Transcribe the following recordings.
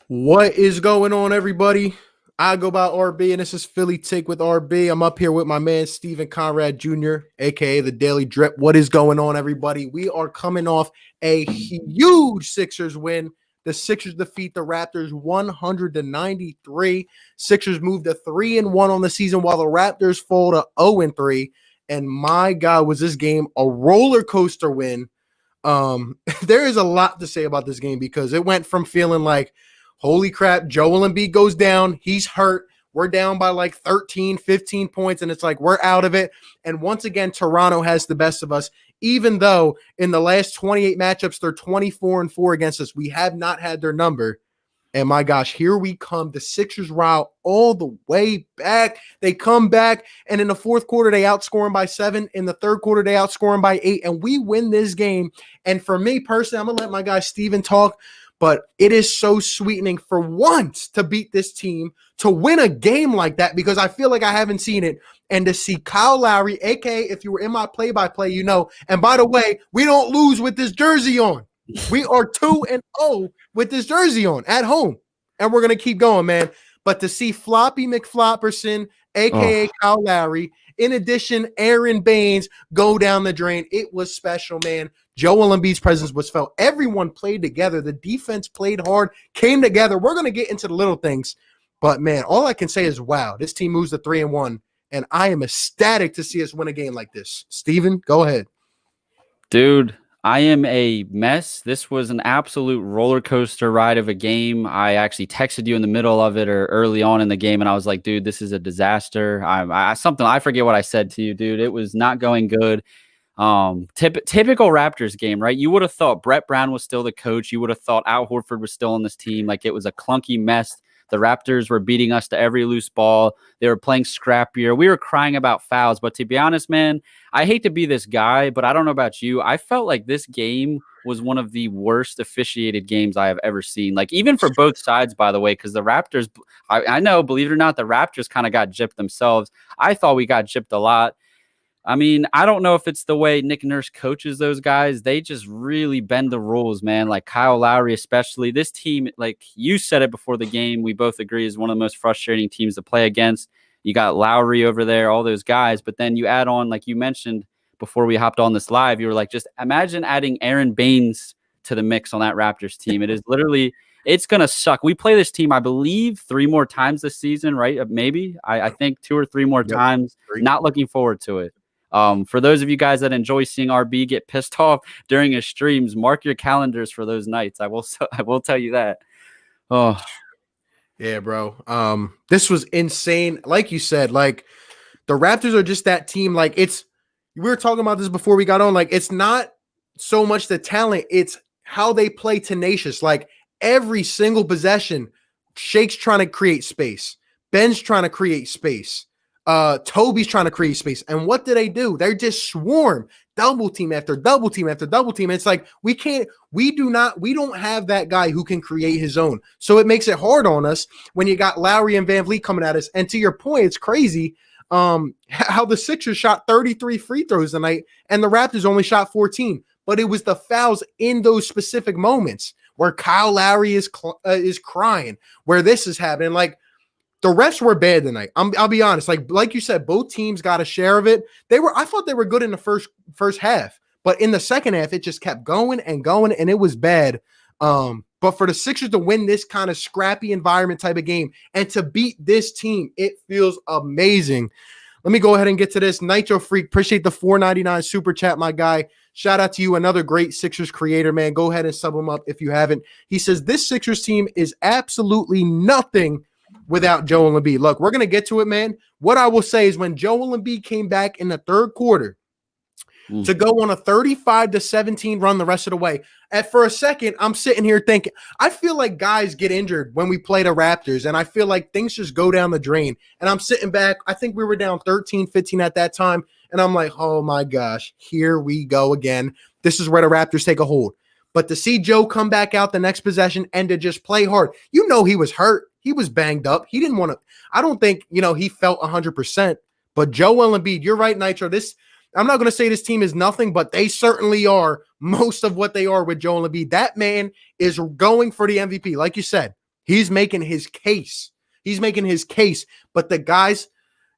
What is going on, everybody? I go by RB, and this is Philly Take with RB. I'm up here with my man, Steven Conrad Jr., a.k.a. The Daily Drip. What is going on, everybody? We are coming off a huge Sixers win. The Sixers defeat the Raptors 193. Sixers moved to 3-1 on the season, while the Raptors fall to 0-3. And my God, was this game a roller coaster win. There is a lot to say about this game because it went from feeling like, holy crap, Joel Embiid goes down. He's hurt. We're down by like 13, 15 points, and it's like we're out of it. And once again, Toronto has the best of us, even though in the last 28 matchups, they're 24-4 against us. We have not had their number. And my gosh, here we come. The Sixers rile all the way back. They come back, and in the fourth quarter, they outscore them by 7. In the third quarter, they outscore them by 8, and we win this game. And for me personally, I'm going to let my guy Steven talk, but it is so sweetening for once to beat this team, to win a game like that, because I feel like I haven't seen it. And to see Kyle Lowry, a.k.a. if you were in my play-by-play, you know. And by the way, we don't lose with this jersey on. We are 2-0 with this jersey on at home, and we're going to keep going, man. But to see Floppy McFlopperson, a.k.a. Kyle Lowry, in addition, Aaron Baines go down the drain, it was special, man. Joel Embiid's presence was felt. Everyone played together. The defense played hard, came together. We're going to get into the little things. But, man, all I can say is, wow, this team moves to 3-1, and I am ecstatic to see us win a game like this. Steven, go ahead. Dude, I am a mess. This was an absolute roller coaster ride of a game. I actually texted you in the middle of it or early on in the game, and I was like, dude, this is a disaster. I forget what I said to you, dude. It was not going good. Typical Raptors game, right? You would have thought Brett Brown was still the coach. You would have thought Al Horford was still on this team. Like, it was a clunky mess. The Raptors were beating us to every loose ball. They were playing scrappier. We were crying about fouls. But to be honest, man, I hate to be this guy, but I don't know about you. I felt like this game was one of the worst officiated games I have ever seen. Like, even for both sides, by the way, because the Raptors, I know, believe it or not, the Raptors kind of got gypped themselves. I thought we got gypped a lot. I mean, I don't know if it's the way Nick Nurse coaches those guys. They just really bend the rules, man. Like Kyle Lowry, especially. This team, like you said it before the game, we both agree is one of the most frustrating teams to play against. You got Lowry over there, all those guys. But then you add on, like you mentioned before we hopped on this live, you were like, just imagine adding Aaron Baines to the mix on that Raptors team. It is literally, it's going to suck. We play this team, I believe, 3 more times this season, right? Maybe. I think 2 or 3 more times. Not looking forward to it. For those of you guys that enjoy seeing RB get pissed off during his streams, mark your calendars for those nights. I will tell you that. Oh, yeah, bro. This was insane. Like you said, like the Raptors are just that team. Like we were talking about this before we got on. Like, it's not so much the talent, it's how they play tenacious. Like every single possession, Shake's trying to create space. Ben's trying to create space. Toby's trying to create space. And what do? They just swarm, double team after double team after double team. It's like we don't have that guy who can create his own. So it makes it hard on us when you got Lowry and Van Vliet coming at us. And to your point, it's crazy how the Sixers shot 33 free throws tonight and the Raptors only shot 14. But it was the fouls in those specific moments where Kyle Lowry is crying, where this is happening. Like, the refs were bad tonight. I'll be honest. Like you said, both teams got a share of it. I thought they were good in the first half, but in the second half, it just kept going and going, and it was bad. But for the Sixers to win this kind of scrappy environment type of game and to beat this team, it feels amazing. Let me go ahead and get to this. Nitro Freak, appreciate the $4.99 super chat, my guy. Shout out to you, another great Sixers creator, man. Go ahead and sub him up if you haven't. He says, this Sixers team is absolutely nothing without Joel Embiid. Look, we're going to get to it, man. What I will say is when Joel Embiid came back in the third quarter to go on a 35-17 run the rest of the way, for a second, I'm sitting here thinking, I feel like guys get injured when we play the Raptors, and I feel like things just go down the drain. And I'm sitting back. I think we were down 13-15 at that time, and I'm like, oh, my gosh, here we go again. This is where the Raptors take a hold. But to see Joe come back out the next possession and to just play hard, you know he was hurt. He was banged up. He didn't want to – I don't think, he felt 100%. But Joel Embiid, you're right, Nitro. I'm not going to say this team is nothing, but they certainly are most of what they are with Joel Embiid. That man is going for the MVP. Like you said, He's making his case. He's making his case. But the guys,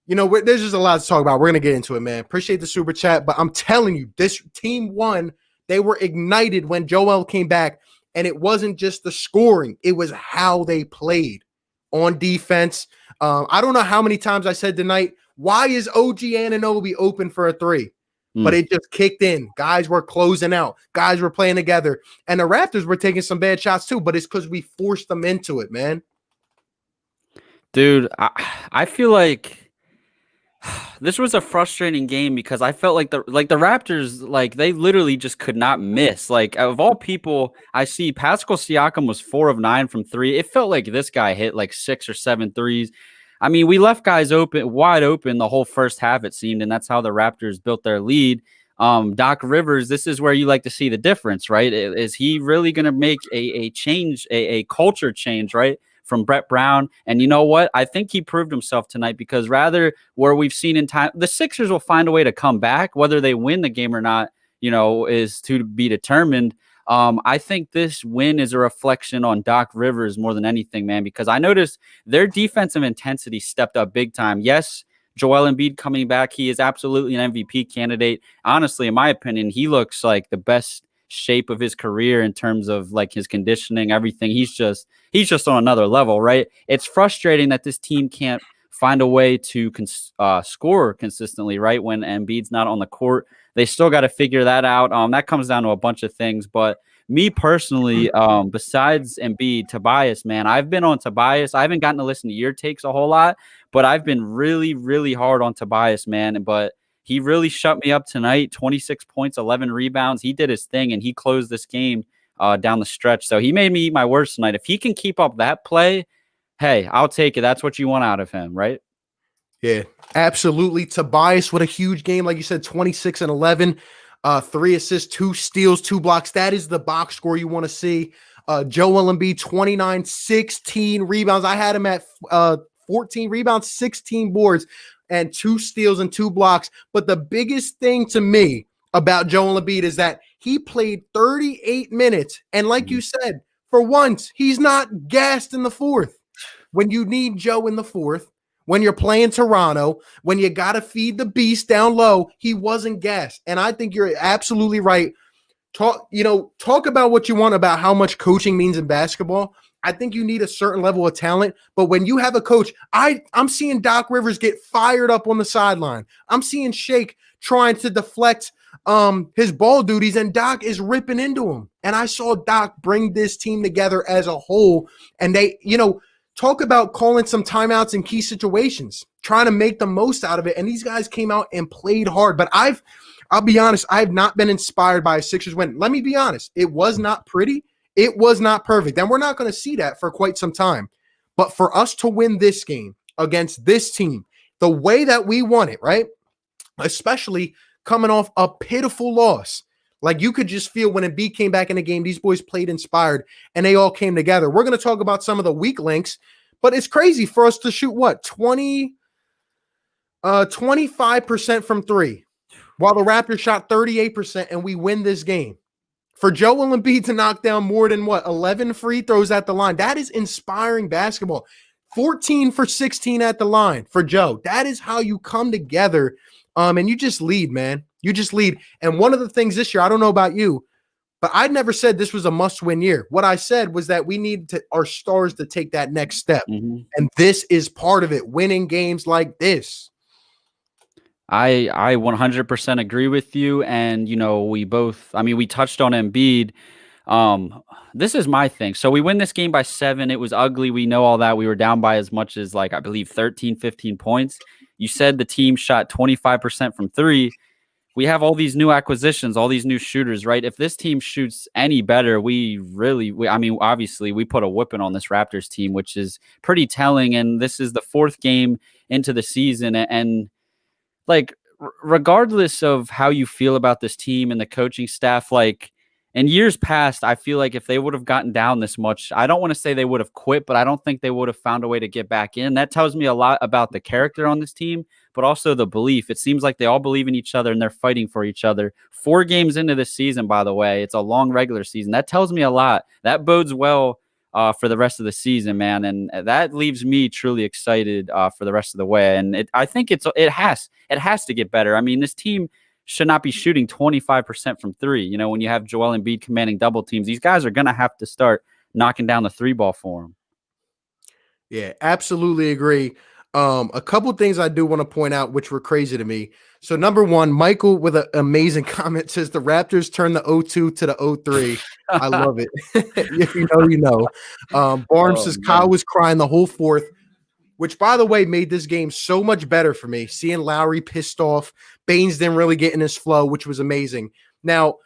there's just a lot to talk about. We're going to get into it, man. Appreciate the super chat. But I'm telling you, this team won. They were ignited when Joel came back. And it wasn't just the scoring. It was how they played on defense. I don't know how many times I said tonight, why is OG Anunoby open for a three? But it just kicked in. Guys were closing out. Guys were playing together. And the Raptors were taking some bad shots too, but it's because we forced them into it, man. Dude, I feel like this was a frustrating game because I felt like the Raptors, like they literally just could not miss. Like of all people, I see Pascal Siakam was 4 of 9 from 3. It felt like this guy hit like 6 or 7 threes. I mean, we left guys wide open the whole first half, it seemed, and that's how the Raptors built their lead. Doc Rivers, this is where you like to see the difference, right? Is he really going to make a change, a culture change, right? From Brett Brown. And you know what? I think he proved himself tonight because rather where we've seen in time, the Sixers will find a way to come back, whether they win the game or not, is to be determined. I think this win is a reflection on Doc Rivers more than anything, man, because I noticed their defensive intensity stepped up big time. Yes, Joel Embiid coming back, he is absolutely an MVP candidate. Honestly, in my opinion, he looks like the best shape of his career in terms of like his conditioning, everything. He's just on another level, right? It's frustrating that this team can't find a way to score consistently, right? When Embiid's not on the court, they still got to figure that out. That comes down to a bunch of things, but me personally, besides Embiid, Tobias, man, I've been on Tobias. I haven't gotten to listen to your takes a whole lot, but I've been really, really hard on Tobias, man. But he really shut me up tonight. 26 points, 11 rebounds. He did his thing, and he closed this game down the stretch. So he made me eat my words tonight. If he can keep up that play, hey, I'll take it. That's what you want out of him, right? Yeah, absolutely. Tobias, what a huge game. Like you said, 26 and 11, 3 assists, 2 steals, 2 blocks. That is the box score you want to see. Joel Embiid, 29, 16 rebounds. I had him at 14 rebounds, 16 boards, and 2 steals and 2 blocks. But the biggest thing to me about Joel Embiid is that he played 38 minutes. And like you said, for once, he's not gassed in the fourth. When you need Joe in the fourth, when you're playing Toronto, when you got to feed the beast down low, he wasn't gassed. And I think you're absolutely right. Talk about what you want about how much coaching means in basketball. I think you need a certain level of talent. But when you have a coach, I'm seeing Doc Rivers get fired up on the sideline. I'm seeing Shake trying to deflect his ball duties, and Doc is ripping into him. And I saw Doc bring this team together as a whole. And they, talk about calling some timeouts in key situations, trying to make the most out of it. And these guys came out and played hard. But I'll be honest, I have not been inspired by a Sixers win. Let me be honest. It was not pretty. It was not perfect. And we're not going to see that for quite some time. But for us to win this game against this team, the way that we won it, right? Especially coming off a pitiful loss. Like you could just feel when Embiid came back in the game, these boys played inspired and they all came together. We're going to talk about some of the weak links, but it's crazy for us to shoot 25% from 3, while the Raptors shot 38% and we win this game. For Joel Embiid to knock down more than 11 free throws at the line. That is inspiring basketball. 14 for 16 at the line for Joe. That is how you come together. And you just lead, man. You just lead. And one of the things this year, I don't know about you, but I never said this was a must-win year. What I said was that we need our stars to take that next step. Mm-hmm. And this is part of it, winning games like this. I 100% agree with you. And, we touched on Embiid. This is my thing. So we win this game by 7. It was ugly. We know all that. We were down by as much as I believe 13, 15 points. You said the team shot 25% from 3. We have all these new acquisitions, all these new shooters, right? If this team shoots any better, obviously we put a whipping on this Raptors team, which is pretty telling. And this is the 4th game into the season. And regardless of how you feel about this team and the coaching staff, in years past, I feel like if they would have gotten down this much, I don't want to say they would have quit, but I don't think they would have found a way to get back in. That tells me a lot about the character on this team, but also the belief. It seems like they all believe in each other and they're fighting for each other. 4 games into this season, by the way, it's a long regular season. That tells me a lot. That bodes well for the rest of the season, man. And that leaves me truly excited for the rest of the way. And I think it has to get better. I mean, this team should not be shooting 25% from three. You know, when you have Joel Embiid commanding double teams, these guys are going to have to start knocking down the three ball for him. Yeah, absolutely agree. A couple things I do want to point out, which were crazy to me. So number one, Michael with an amazing comment says the Raptors turned the 0-2 to the 0-3. I love it. If you know, you know. Barnes says Kyle was crying the whole fourth, which, by the way, made this game so much better for me. Seeing Lowry pissed off, Baines didn't really get in his flow, which was amazing. Now,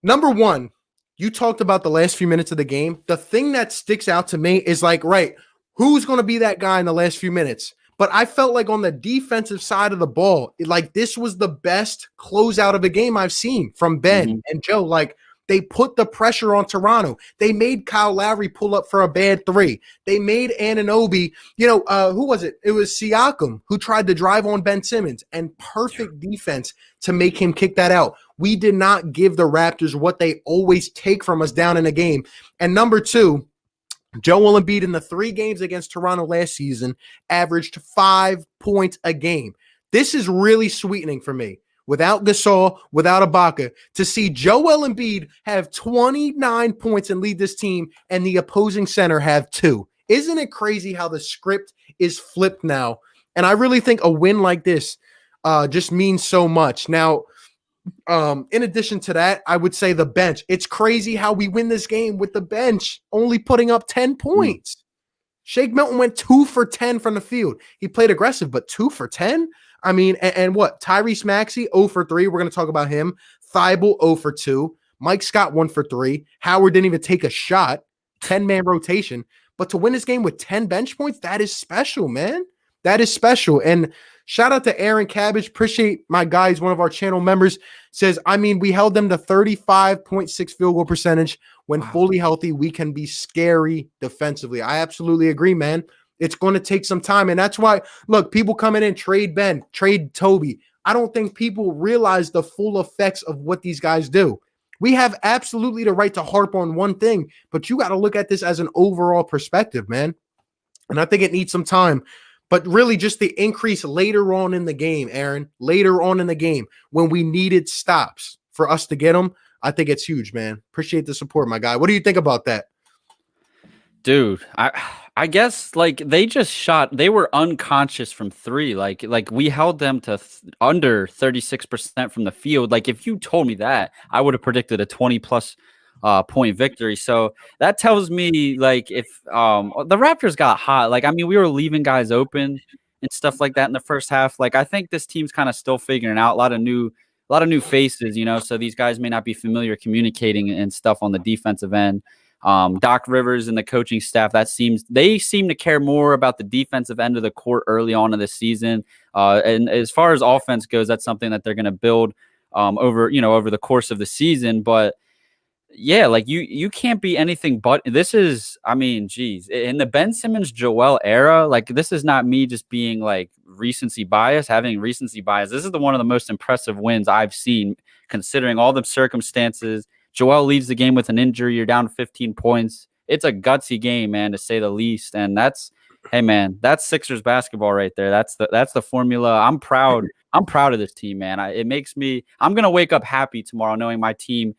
number one, you talked about the last few minutes of the game. The thing that sticks out to me is like, right, who's going to be that guy in the last few minutes? But I felt like on the defensive side of the ball, this was the best closeout of a game I've seen from Ben and Joe. Like, they put the pressure on Toronto. They made Kyle Lowry pull up for a bad three. They made Anunoby, who was it? It was Siakam who tried to drive on Ben Simmons, and perfect defense to make him kick that out. We did not give the Raptors what they always take from us down in a game. And number two, Joel Embiid in the 3 games against Toronto last season averaged 5 points a game. This is really sweetening for me. Without Gasol, without Ibaka, to see Joel Embiid have 29 points and lead this team and the opposing center have 2. Isn't it crazy how the script is flipped now? And I really think a win like this just means so much. Now, in addition to that, I would say the bench. It's crazy how we win this game with the bench only putting up 10 points. Shake Milton went 2 for 10 from the field. He played aggressive, but 2 for 10? I mean, and what? Tyrese Maxey, 0 for 3. We're going to talk about him. Thibault, 0 for 2. Mike Scott, 1 for 3. Howard didn't even take a shot. 10-man rotation. But to win this game with 10 bench points, that is special, man. That is special. And shout out to Aaron Cabbage. Appreciate my guy. He's one of our channel members. Says, I mean, we held them to 35.6 field goal percentage. When fully healthy, we can be scary defensively. I absolutely agree, man. It's going to take some time. And that's why, look, people coming in, trade Ben, trade Toby. I don't think people realize the full effects of what these guys do. We have absolutely the right to harp on one thing, but you got to look at this as an overall perspective, man. And I think it needs some time. But really just the increase later on in the game, Aaron, later on in the game when we needed stops for us to get them, I think it's huge, man. Appreciate the support, my guy. What do you think about that? Dude, I guess like they were unconscious from 3. Like we held them to under 36% from the field. Like if you told me that, I would have predicted a 20+ point victory. So that tells me like if the Raptors got hot, like I mean we were leaving guys open and stuff like that in the first half. Like I think this team's kind of still figuring out a lot of new faces, so these guys may not be familiar communicating and stuff on the defensive end. Doc Rivers and the coaching staff, they seem to care more about the defensive end of the court early on in the season. And as far as offense goes, that's something that they're going to build over the course of the season. But yeah, like you can't be anything but this is, I mean, geez, in the Ben Simmons Joel era, like this is not me just being like having recency bias. This is one of the most impressive wins I've seen considering all the circumstances. Joel leaves the game with an injury. You're down 15 points. It's a gutsy game, man, to say the least. And that's Sixers basketball right there. That's the formula. I'm proud. I'm proud of this team, man. I'm going to wake up happy tomorrow knowing my team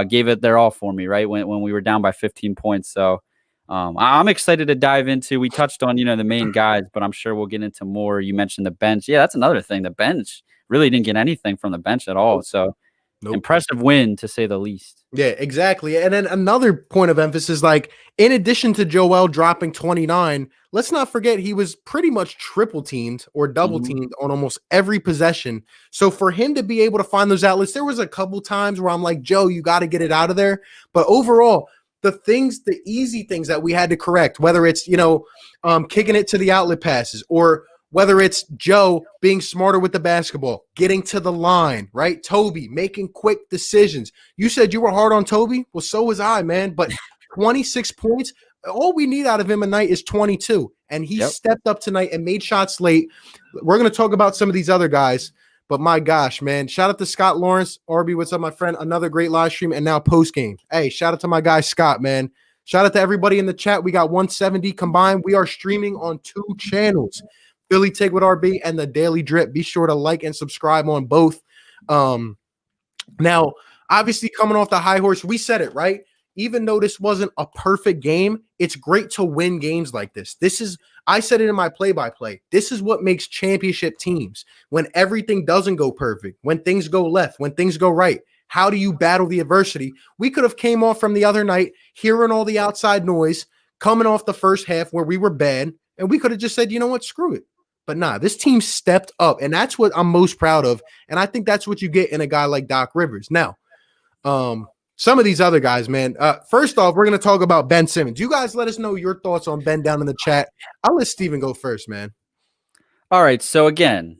gave it their all for me, right? When we were down by 15 points. So I'm excited to dive into, we touched on, the main guys, but I'm sure we'll get into more. You mentioned the bench. Yeah, that's another thing. The bench really didn't get anything from the bench at all. So impressive win to say the least. Yeah, exactly. And then another point of emphasis, like in addition to Joel dropping 29, let's not forget he was pretty much triple teamed or double teamed on almost every possession. So for him to be able to find those outlets, there was a couple times where I'm like, Joe, you got to get it out of there. But overall, the easy things that we had to correct, whether it's, kicking it to the outlet passes or whether it's Joe being smarter with the basketball, getting to the line, right? Toby making quick decisions. You said you were hard on Toby. Well, so was I, man. But 26 points, all we need out of him tonight is 22. And he stepped up tonight and made shots late. We're going to talk about some of these other guys. But my gosh, man, shout out to Scott Lawrence. RB, what's up, my friend? Another great live stream and now post game. Hey, shout out to my guy, Scott, man. Shout out to everybody in the chat. We got 170 combined. We are streaming on 2 channels, Philly Take with RB and the Daily Drip. Be sure to like and subscribe on both. Now, obviously, coming off the high horse, we said it, right? Even though this wasn't a perfect game, it's great to win games like this. I said it in my play-by-play. This is what makes championship teams. When everything doesn't go perfect, when things go left, when things go right, how do you battle the adversity? We could have came off from the other night, hearing all the outside noise, coming off the first half where we were bad, and we could have just said, you know what, screw it. But nah, this team stepped up, and that's what I'm most proud of. And I think that's what you get in a guy like Doc Rivers. Now, some of these other guys, man. First off, we're going to talk about Ben Simmons. You guys let us know your thoughts on Ben down in the chat. I'll let Steven go first, man. All right. So again,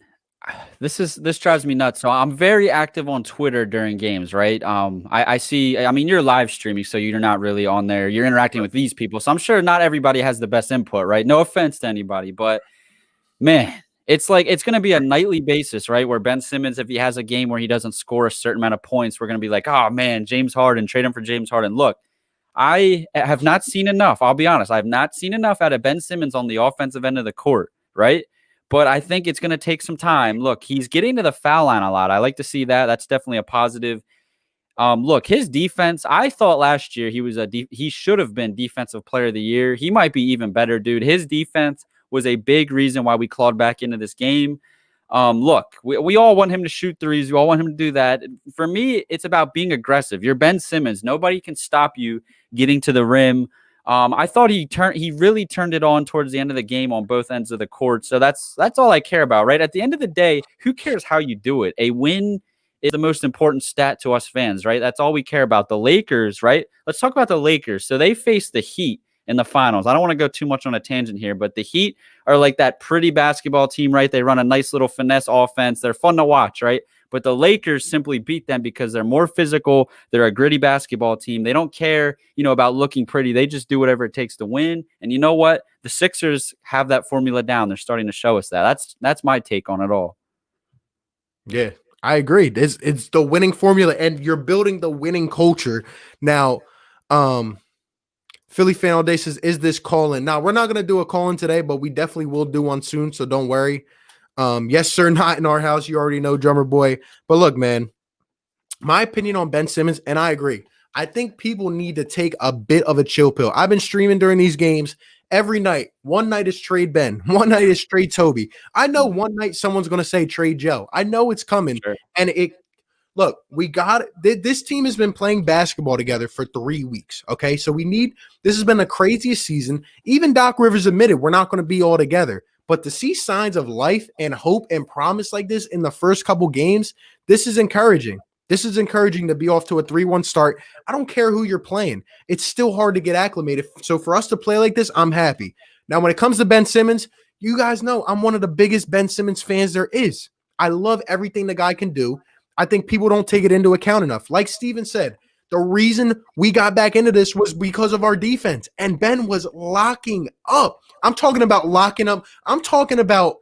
this drives me nuts. So I'm very active on Twitter during games, right? I see, I mean, you're live streaming, so you're not really on there. You're interacting with these people. So I'm sure not everybody has the best input, right? No offense to anybody, but man, it's like it's going to be a nightly basis, right? Where Ben Simmons, if he has a game where he doesn't score a certain amount of points, we're going to be like, oh man, James Harden, trade him for James Harden. Look, I have not seen enough. I'll be honest. I have not seen enough out of Ben Simmons on the offensive end of the court, right? But I think it's going to take some time. Look, he's getting to the foul line a lot. I like to see that. That's definitely a positive. Look, his defense, I thought last year he should have been defensive player of the year. He might be even better, dude. His defense was a big reason why we clawed back into this game. Look, we all want him to shoot threes. We all want him to do that. For me, it's about being aggressive. You're Ben Simmons. Nobody can stop you getting to the rim. I thought he really turned it on towards the end of the game on both ends of the court. So that's all I care about, right? At the end of the day, who cares how you do it? A win is the most important stat to us fans, right? That's all we care about. The Lakers, right? Let's talk about the Lakers. So they faced the Heat in the finals. I don't want to go too much on a tangent here, but the Heat are like that pretty basketball team, right? They run a nice little finesse offense. They're fun to watch, right? But the Lakers simply beat them because they're more physical. They're a gritty basketball team. They don't care, about looking pretty. They just do whatever it takes to win. And you know what? The Sixers have that formula down. They're starting to show us that. That's my take on it all. Yeah, I agree. It's the winning formula, and you're building the winning culture. Now, Philly fan all day says, is this call-in? Now, we're not going to do a call-in today, but we definitely will do one soon, so don't worry. Yes, sir, not in our house. You already know, drummer boy. But look, man, my opinion on Ben Simmons, and I agree. I think people need to take a bit of a chill pill. I've been streaming during these games every night. One night is trade Ben. One night is trade Toby. I know one night someone's going to say trade Joe. I know it's coming. Sure. And look, this team has been playing basketball together for 3 weeks. Okay. So this has been the craziest season. Even Doc Rivers admitted we're not going to be all together. But to see signs of life and hope and promise like this in the first couple games, this is encouraging. This is encouraging to be off to a 3-1 start. I don't care who you're playing. It's still hard to get acclimated. So for us to play like this, I'm happy. Now, when it comes to Ben Simmons, you guys know I'm one of the biggest Ben Simmons fans there is. I love everything the guy can do. I think people don't take it into account enough. Like Steven said, the reason we got back into this was because of our defense. And Ben was locking up. I'm talking about locking up. I'm talking about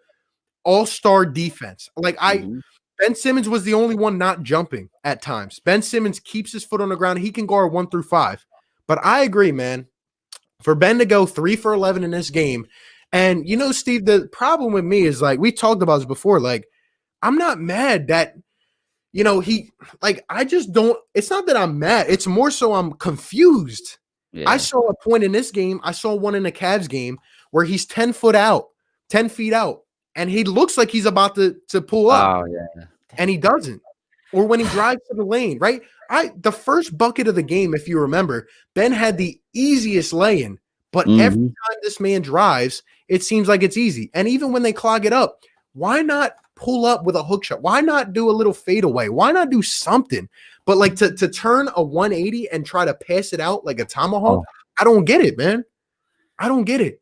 all-star defense. Ben Simmons was the only one not jumping at times. Ben Simmons keeps his foot on the ground. He can guard 1 through 5. But I agree, man. For Ben to go 3 for 11 in this game, and Steve, the problem with me is we talked about this before. I'm not mad that I just don't. It's not that I'm mad. It's more so I'm confused. Yeah. I saw a point in this game. I saw one in the Cavs game where he's 10 feet out, and he looks like he's about to pull up. Oh, yeah. And he doesn't. Or when he drives to the lane, right? The first bucket of the game, if you remember, Ben had the easiest lay-in. But every time this man drives, it seems like it's easy. And even when they clog it up, why not pull up with a hook shot? Why not do a little fadeaway? Why not do something? But to turn a 180 and try to pass it out like a tomahawk, I don't get it, man. I don't get it.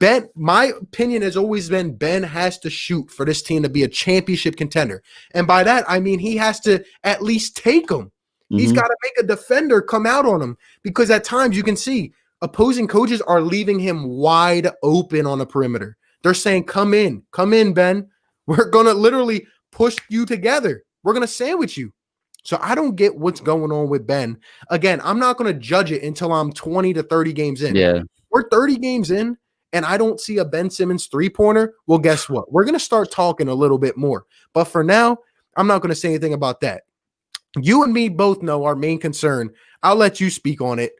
Ben, my opinion has always been Ben has to shoot for this team to be a championship contender. And by that, I mean he has to at least take them. He's got to make a defender come out on him, because at times you can see opposing coaches are leaving him wide open on the perimeter. They're saying, come in, Ben. We're going to literally push you together. We're going to sandwich you. So I don't get what's going on with Ben. Again, I'm not going to judge it until I'm 20 to 30 games in. Yeah. We're 30 games in and I don't see a Ben Simmons three-pointer. Well, guess what? We're going to start talking a little bit more. But for now, I'm not going to say anything about that. You and me both know our main concern. I'll let you speak on it.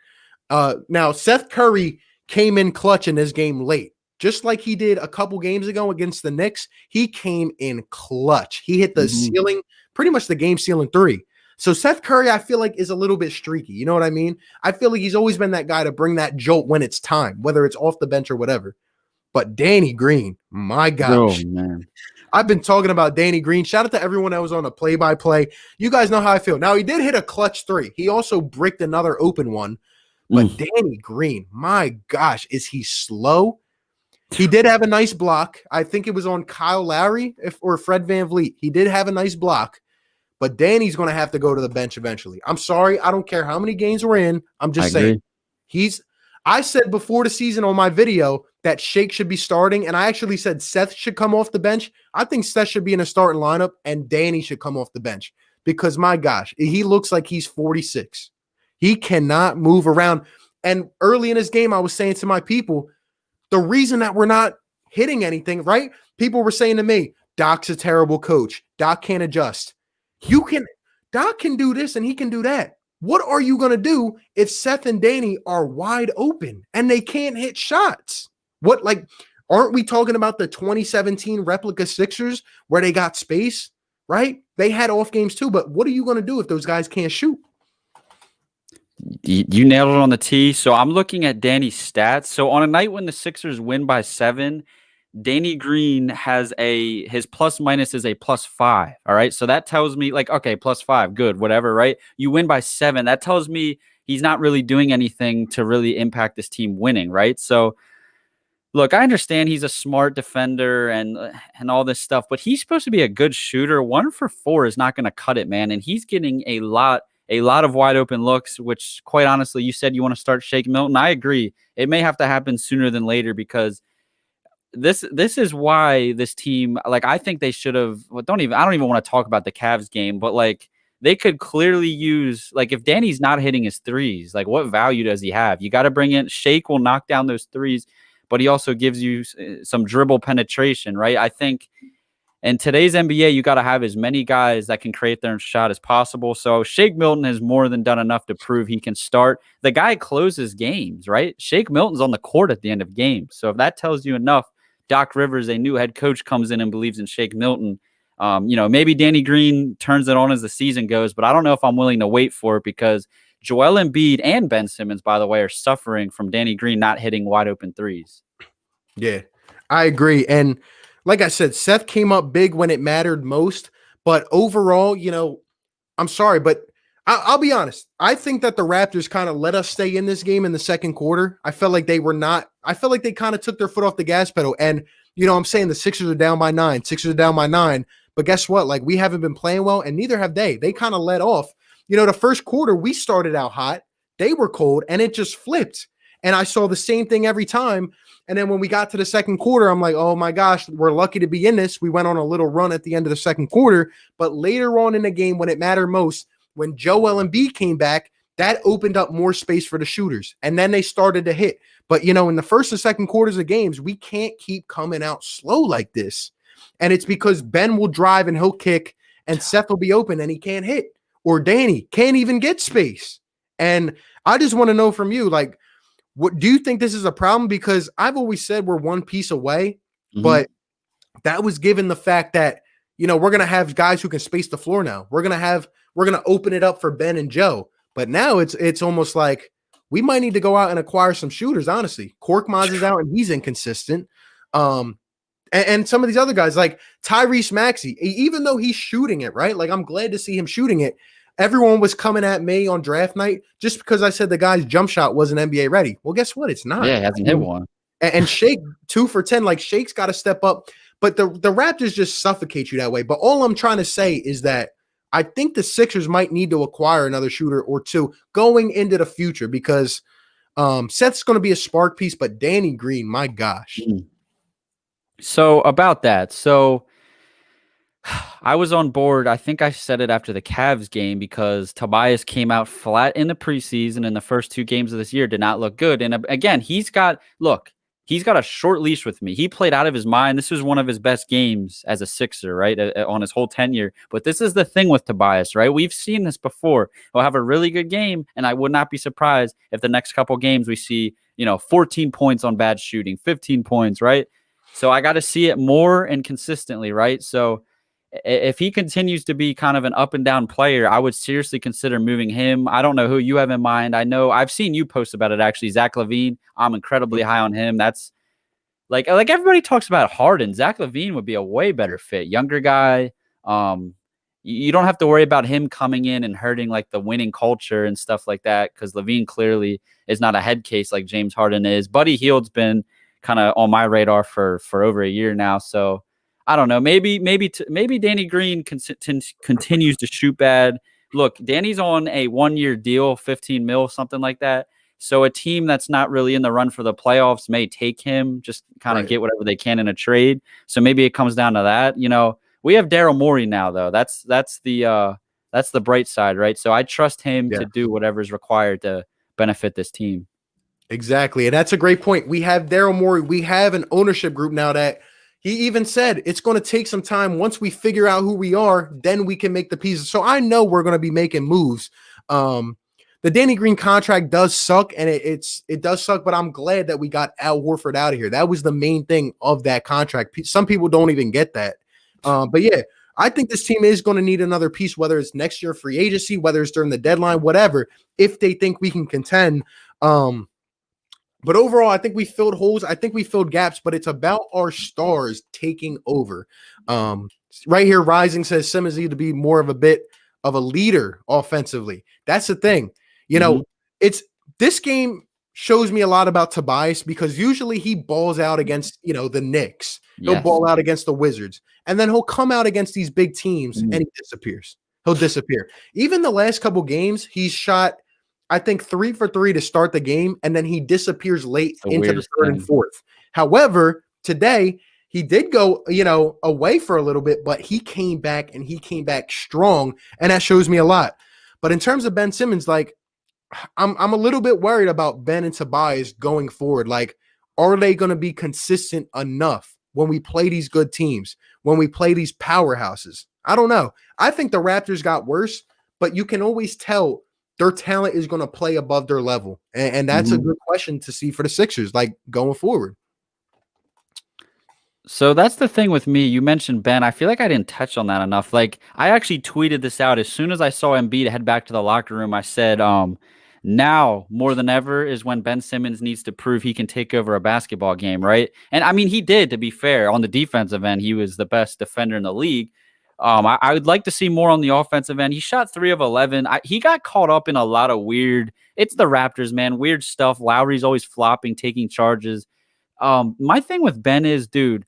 Now, Seth Curry came in clutch in this game late. Just like he did a couple games ago against the Knicks, he came in clutch. He hit the ceiling, pretty much the game ceiling three. So Seth Curry, I feel like, is a little bit streaky. You know what I mean? I feel like he's always been that guy to bring that jolt when it's time, whether it's off the bench or whatever. But Danny Green, my gosh. Oh, man. I've been talking about Danny Green. Shout out to everyone that was on the play-by-play. You guys know how I feel. Now, he did hit a clutch three. He also bricked another open one. But Danny Green, my gosh, is he slow? He did have a nice block. I think it was on Kyle Lowry or Fred VanVleet. He did have a nice block. But Danny's going to have to go to the bench eventually. I'm sorry. I don't care how many games we're in. I'm just saying. I said before the season on my video that Shake should be starting, and I actually said Seth should come off the bench. I think Seth should be in a starting lineup, and Danny should come off the bench because, my gosh, he looks like he's 46. He cannot move around. And early in this game, I was saying to my people, the reason that we're not hitting anything, right? People were saying to me, Doc's a terrible coach. Doc can't adjust. Doc can do this and he can do that. What are you going to do if Seth and Danny are wide open and they can't hit shots? Aren't we talking about the 2017 replica Sixers where they got space, right? They had off games too, but what are you going to do if those guys can't shoot? You nailed it on the tee. So I'm looking at Danny's stats. So on a night when the Sixers win by 7, Danny Green has his plus minus is a +5. All right. So that tells me okay, +5, good, whatever, right? You win by 7. That tells me he's not really doing anything to really impact this team winning, right? So look, I understand he's a smart defender and all this stuff, but he's supposed to be a good shooter. 1 for 4 is not going to cut it, man. And he's getting a lot of wide open looks, which quite honestly, you said you want to start Shake Milton. I agree. It may have to happen sooner than later because this is why this team, I think they should have, I don't even want to talk about the Cavs game, but they could clearly use, if Danny's not hitting his threes, what value does he have? You got to bring in Shake will knock down those threes, but he also gives you some dribble penetration, right? I think in today's NBA, you got to have as many guys that can create their own shot as possible. So Shake Milton has more than done enough to prove he can start. The guy closes games, right? Shake Milton's on the court at the end of games. So if that tells you enough, Doc Rivers, a new head coach, comes in and believes in Shake Milton. Maybe Danny Green turns it on as the season goes, but I don't know if I'm willing to wait for it because Joel Embiid and Ben Simmons, by the way, are suffering from Danny Green not hitting wide open threes. Yeah, I agree. And like I said, Seth came up big when it mattered most. But overall, I'm sorry, but I'll be honest. I think that the Raptors kind of let us stay in this game in the second quarter. I felt like they kind of took their foot off the gas pedal. And, I'm saying the Sixers are down by 9. Sixers are down by 9. But guess what? We haven't been playing well, and neither have they. They kind of let off. The first quarter, we started out hot. They were cold, and it just flipped. And I saw the same thing every time. And then when we got to the second quarter, I'm like, oh my gosh, we're lucky to be in this. We went on a little run at the end of the second quarter. But later on in the game, when it mattered most, when Joel Embiid came back, that opened up more space for the shooters. And then they started to hit. But, in the first and second quarters of games, we can't keep coming out slow like this. And it's because Ben will drive and he'll kick and Seth will be open and he can't hit. Or Danny can't even get space. And I just want to know from you, what do you think this is a problem? Because I've always said we're one piece away, but that was given the fact that, we're going to have guys who can space the floor now. We're going to open it up for Ben and Joe. But now it's almost like we might need to go out and acquire some shooters, honestly. Korkmaz is out and he's inconsistent. And some of these other guys like Tyrese Maxey, even though he's shooting it, right? I'm glad to see him shooting it. Everyone was coming at me on draft night just because I said the guy's jump shot wasn't NBA ready. Well, guess what? It's not. Yeah, he hasn't hit one. And Shake 2 for 10, Shake's got to step up. But the Raptors just suffocate you that way. But all I'm trying to say is that I think the Sixers might need to acquire another shooter or two going into the future because Seth's going to be a spark piece, but Danny Green, my gosh. So about that. So I was on board. I think I said it after the Cavs game because Tobias came out flat in the preseason in the first 2 games of this year, did not look good. And again, he's got a short leash with me. He played out of his mind. This was one of his best games as a Sixer, right? On his whole tenure. But this is the thing with Tobias, right? We've seen this before. He'll have a really good game, and I would not be surprised if the next couple games we see, 14 points on bad shooting, 15 points, right? So I got to see it more and consistently, right? So if he continues to be kind of an up and down player, I would seriously consider moving him. I don't know who you have in mind. I know I've seen you post about it, actually. Zach LaVine, I'm incredibly high on him. That's like everybody talks about Harden. Zach LaVine would be a way better fit. Younger guy. You don't have to worry about him coming in and hurting like the winning culture and stuff like that, because LaVine clearly is not a head case like James Harden is. Buddy Hield's been kind of on my radar for over a year now. So I don't know. Maybe Danny Green continues to shoot bad. Look, Danny's on a 1-year deal, 15 mil, something like that. So a team that's not really in the run for the playoffs may take him, just kind of get whatever they can in a trade. So maybe it comes down to that. We have Daryl Morey now, though. That's the bright side, right? So I trust him to do whatever's required to benefit this team. Exactly. And that's a great point. We have Daryl Morey. We have an ownership group now that he even said it's going to take some time. Once we figure out who we are, then we can make the pieces. So I know we're going to be making moves. The Danny Green contract does suck, and it does suck, but I'm glad that we got Al Horford out of here. That was the main thing of that contract. Some people don't even get that. But yeah, I think this team is going to need another piece, whether it's next year free agency, whether it's during the deadline, whatever, if they think we can contend. But overall, I think we filled holes. I think we filled gaps, but it's about our stars taking over. Right here, Rising says Simmons needs to be more of a bit of a leader offensively. That's the thing. It's this game shows me a lot about Tobias, because usually he balls out against, the Knicks. He'll ball out against the Wizards, and then he'll come out against these big teams and he disappears. He'll disappear. Even the last couple games, he's shot, I think, 3 for 3 to start the game, and then he disappears late into the third and fourth. However, today he did go, away for a little bit, but he came back, and he came back strong, and that shows me a lot. But in terms of Ben Simmons, I'm a little bit worried about Ben and Tobias going forward. Are they going to be consistent enough when we play these good teams, when we play these powerhouses? I don't know. I think the Raptors got worse, but you can always tell their talent is going to play above their level. And that's a good question to see for the Sixers, going forward. So that's the thing with me. You mentioned Ben. I feel like I didn't touch on that enough. I actually tweeted this out as soon as I saw Embiid head back to the locker room. I said, now more than ever is when Ben Simmons needs to prove he can take over a basketball game, right? And I mean, he did, to be fair. On the defensive end, he was the best defender in the league. I would like to see more on the offensive end. He shot 3 of 11. He got caught up in a lot of it's the Raptors, man, weird stuff. Lowry's always flopping, taking charges. My thing with Ben is, dude,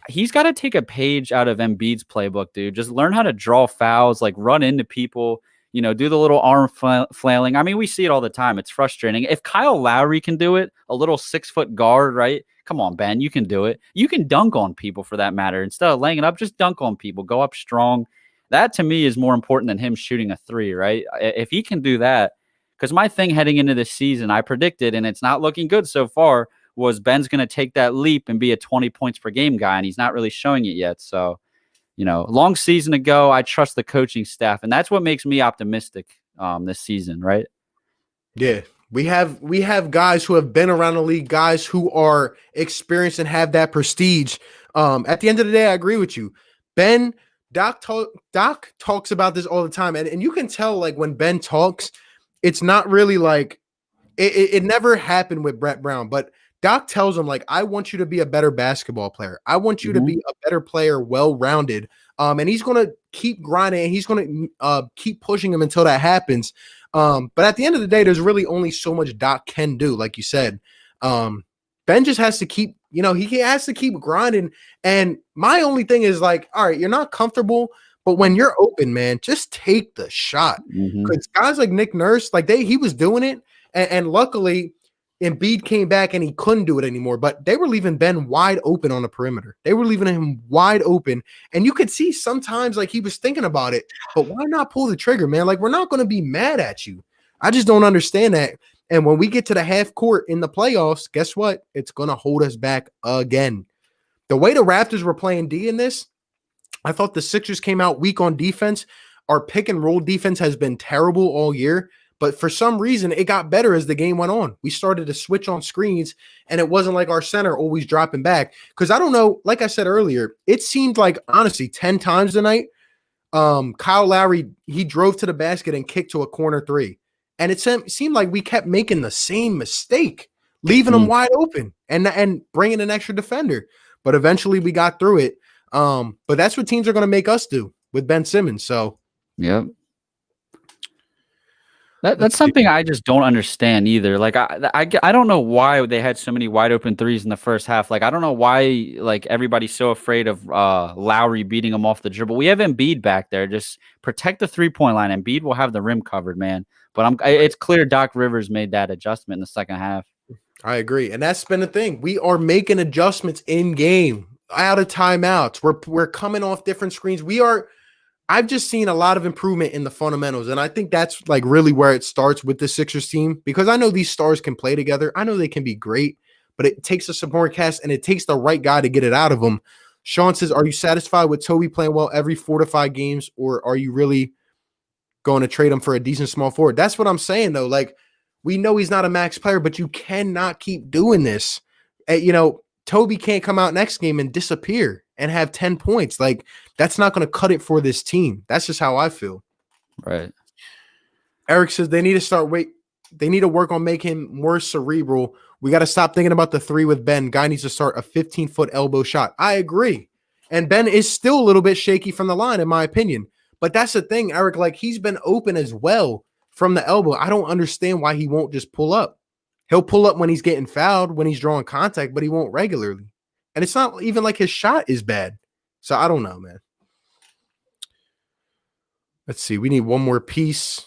he's got to take a page out of Embiid's playbook, dude. Just learn how to draw fouls, run into people, do the little arm flailing. I mean, we see it all the time. It's frustrating. If Kyle Lowry can do it, a little 6-foot guard, right? Come on, Ben, you can do it. You can dunk on people, for that matter. Instead of laying it up, just dunk on people. Go up strong. That, to me, is more important than him shooting a 3, right? If he can do that, because my thing heading into this season, I predicted, and it's not looking good so far, was Ben's going to take that leap and be a 20 points per game guy, and he's not really showing it yet. So, long season ago, I trust the coaching staff, and that's what makes me optimistic this season, right? Yeah. We have guys who have been around the league, guys who are experienced and have that prestige. At the end of the day, I agree with you. Doc talks about this all the time, and you can tell when Ben talks, it's not really it never happened with Brett Brown, but Doc tells him I want you to be a better basketball player. I want you to be a better player, well-rounded. And he's going to keep grinding, and he's going to keep pushing him until that happens. But at the end of the day, there's really only so much Doc can do, like you said. Ben just has to keep, he has to keep grinding. And my only thing is all right, you're not comfortable, but when you're open, man, just take the shot. Because guys like Nick Nurse, he was doing it. And luckily, Embiid came back and he couldn't do it anymore, but they were leaving Ben wide open on the perimeter. They were leaving him wide open. And you could see sometimes like he was thinking about it, but why not pull the trigger, man? Like, we're not going to be mad at you. I just don't understand that. And when we get to the half court in the playoffs, guess what? It's going to hold us back again. The way the Raptors were playing D in this, I thought the Sixers came out weak on defense. Our pick and roll defense has been terrible all year. But for some reason, it got better as the game went on. We started to switch on screens, and it wasn't like our center always dropping back. Because I don't know, like I said earlier, it seemed like, honestly, 10 times tonight, Kyle Lowry, he drove to the basket and kicked to a corner three. And it seemed like we kept making the same mistake, leaving them wide open and bringing an extra defender. But eventually we got through it. But that's what teams are going to make us do with Ben Simmons. So, yep. That's something I just don't understand either. Like I don't know why they had so many wide open threes in the first half. Like I don't know why like everybody's so afraid of Lowry beating him off the dribble. We have Embiid back there. Just protect the 3-point line. Embiid will have the rim covered, man. But it's clear Doc Rivers made that adjustment in the second half. I agree, and that's been the thing. We are making adjustments in game, out of timeouts. We're coming off different screens. I've just seen a lot of improvement in the fundamentals, and I think that's like really where it starts with the Sixers team, because I know these stars can play together. I know they can be great, but it takes a support cast, and it takes the right guy to get it out of them. Sean says, are you satisfied with Toby playing well every 4 to 5 games, or are you really going to trade him for a decent small forward? That's what I'm saying, though. Like, we know he's not a max player, but you cannot keep doing this. Toby can't come out next game and disappear and have 10 points. Like, that's not going to cut it for this team. That's just how I feel. Right. Eric says they need to work on making him more cerebral. We got to stop thinking about the three with Ben. Guy needs to start a 15-foot elbow shot. I agree. And Ben is still a little bit shaky from the line, in my opinion. But that's the thing, Eric. Like, he's been open as well from the elbow. I don't understand why he won't just pull up. He'll pull up when he's getting fouled, when he's drawing contact, but he won't regularly. And it's not even like his shot is bad. So I don't know, man. Let's see. We need one more piece.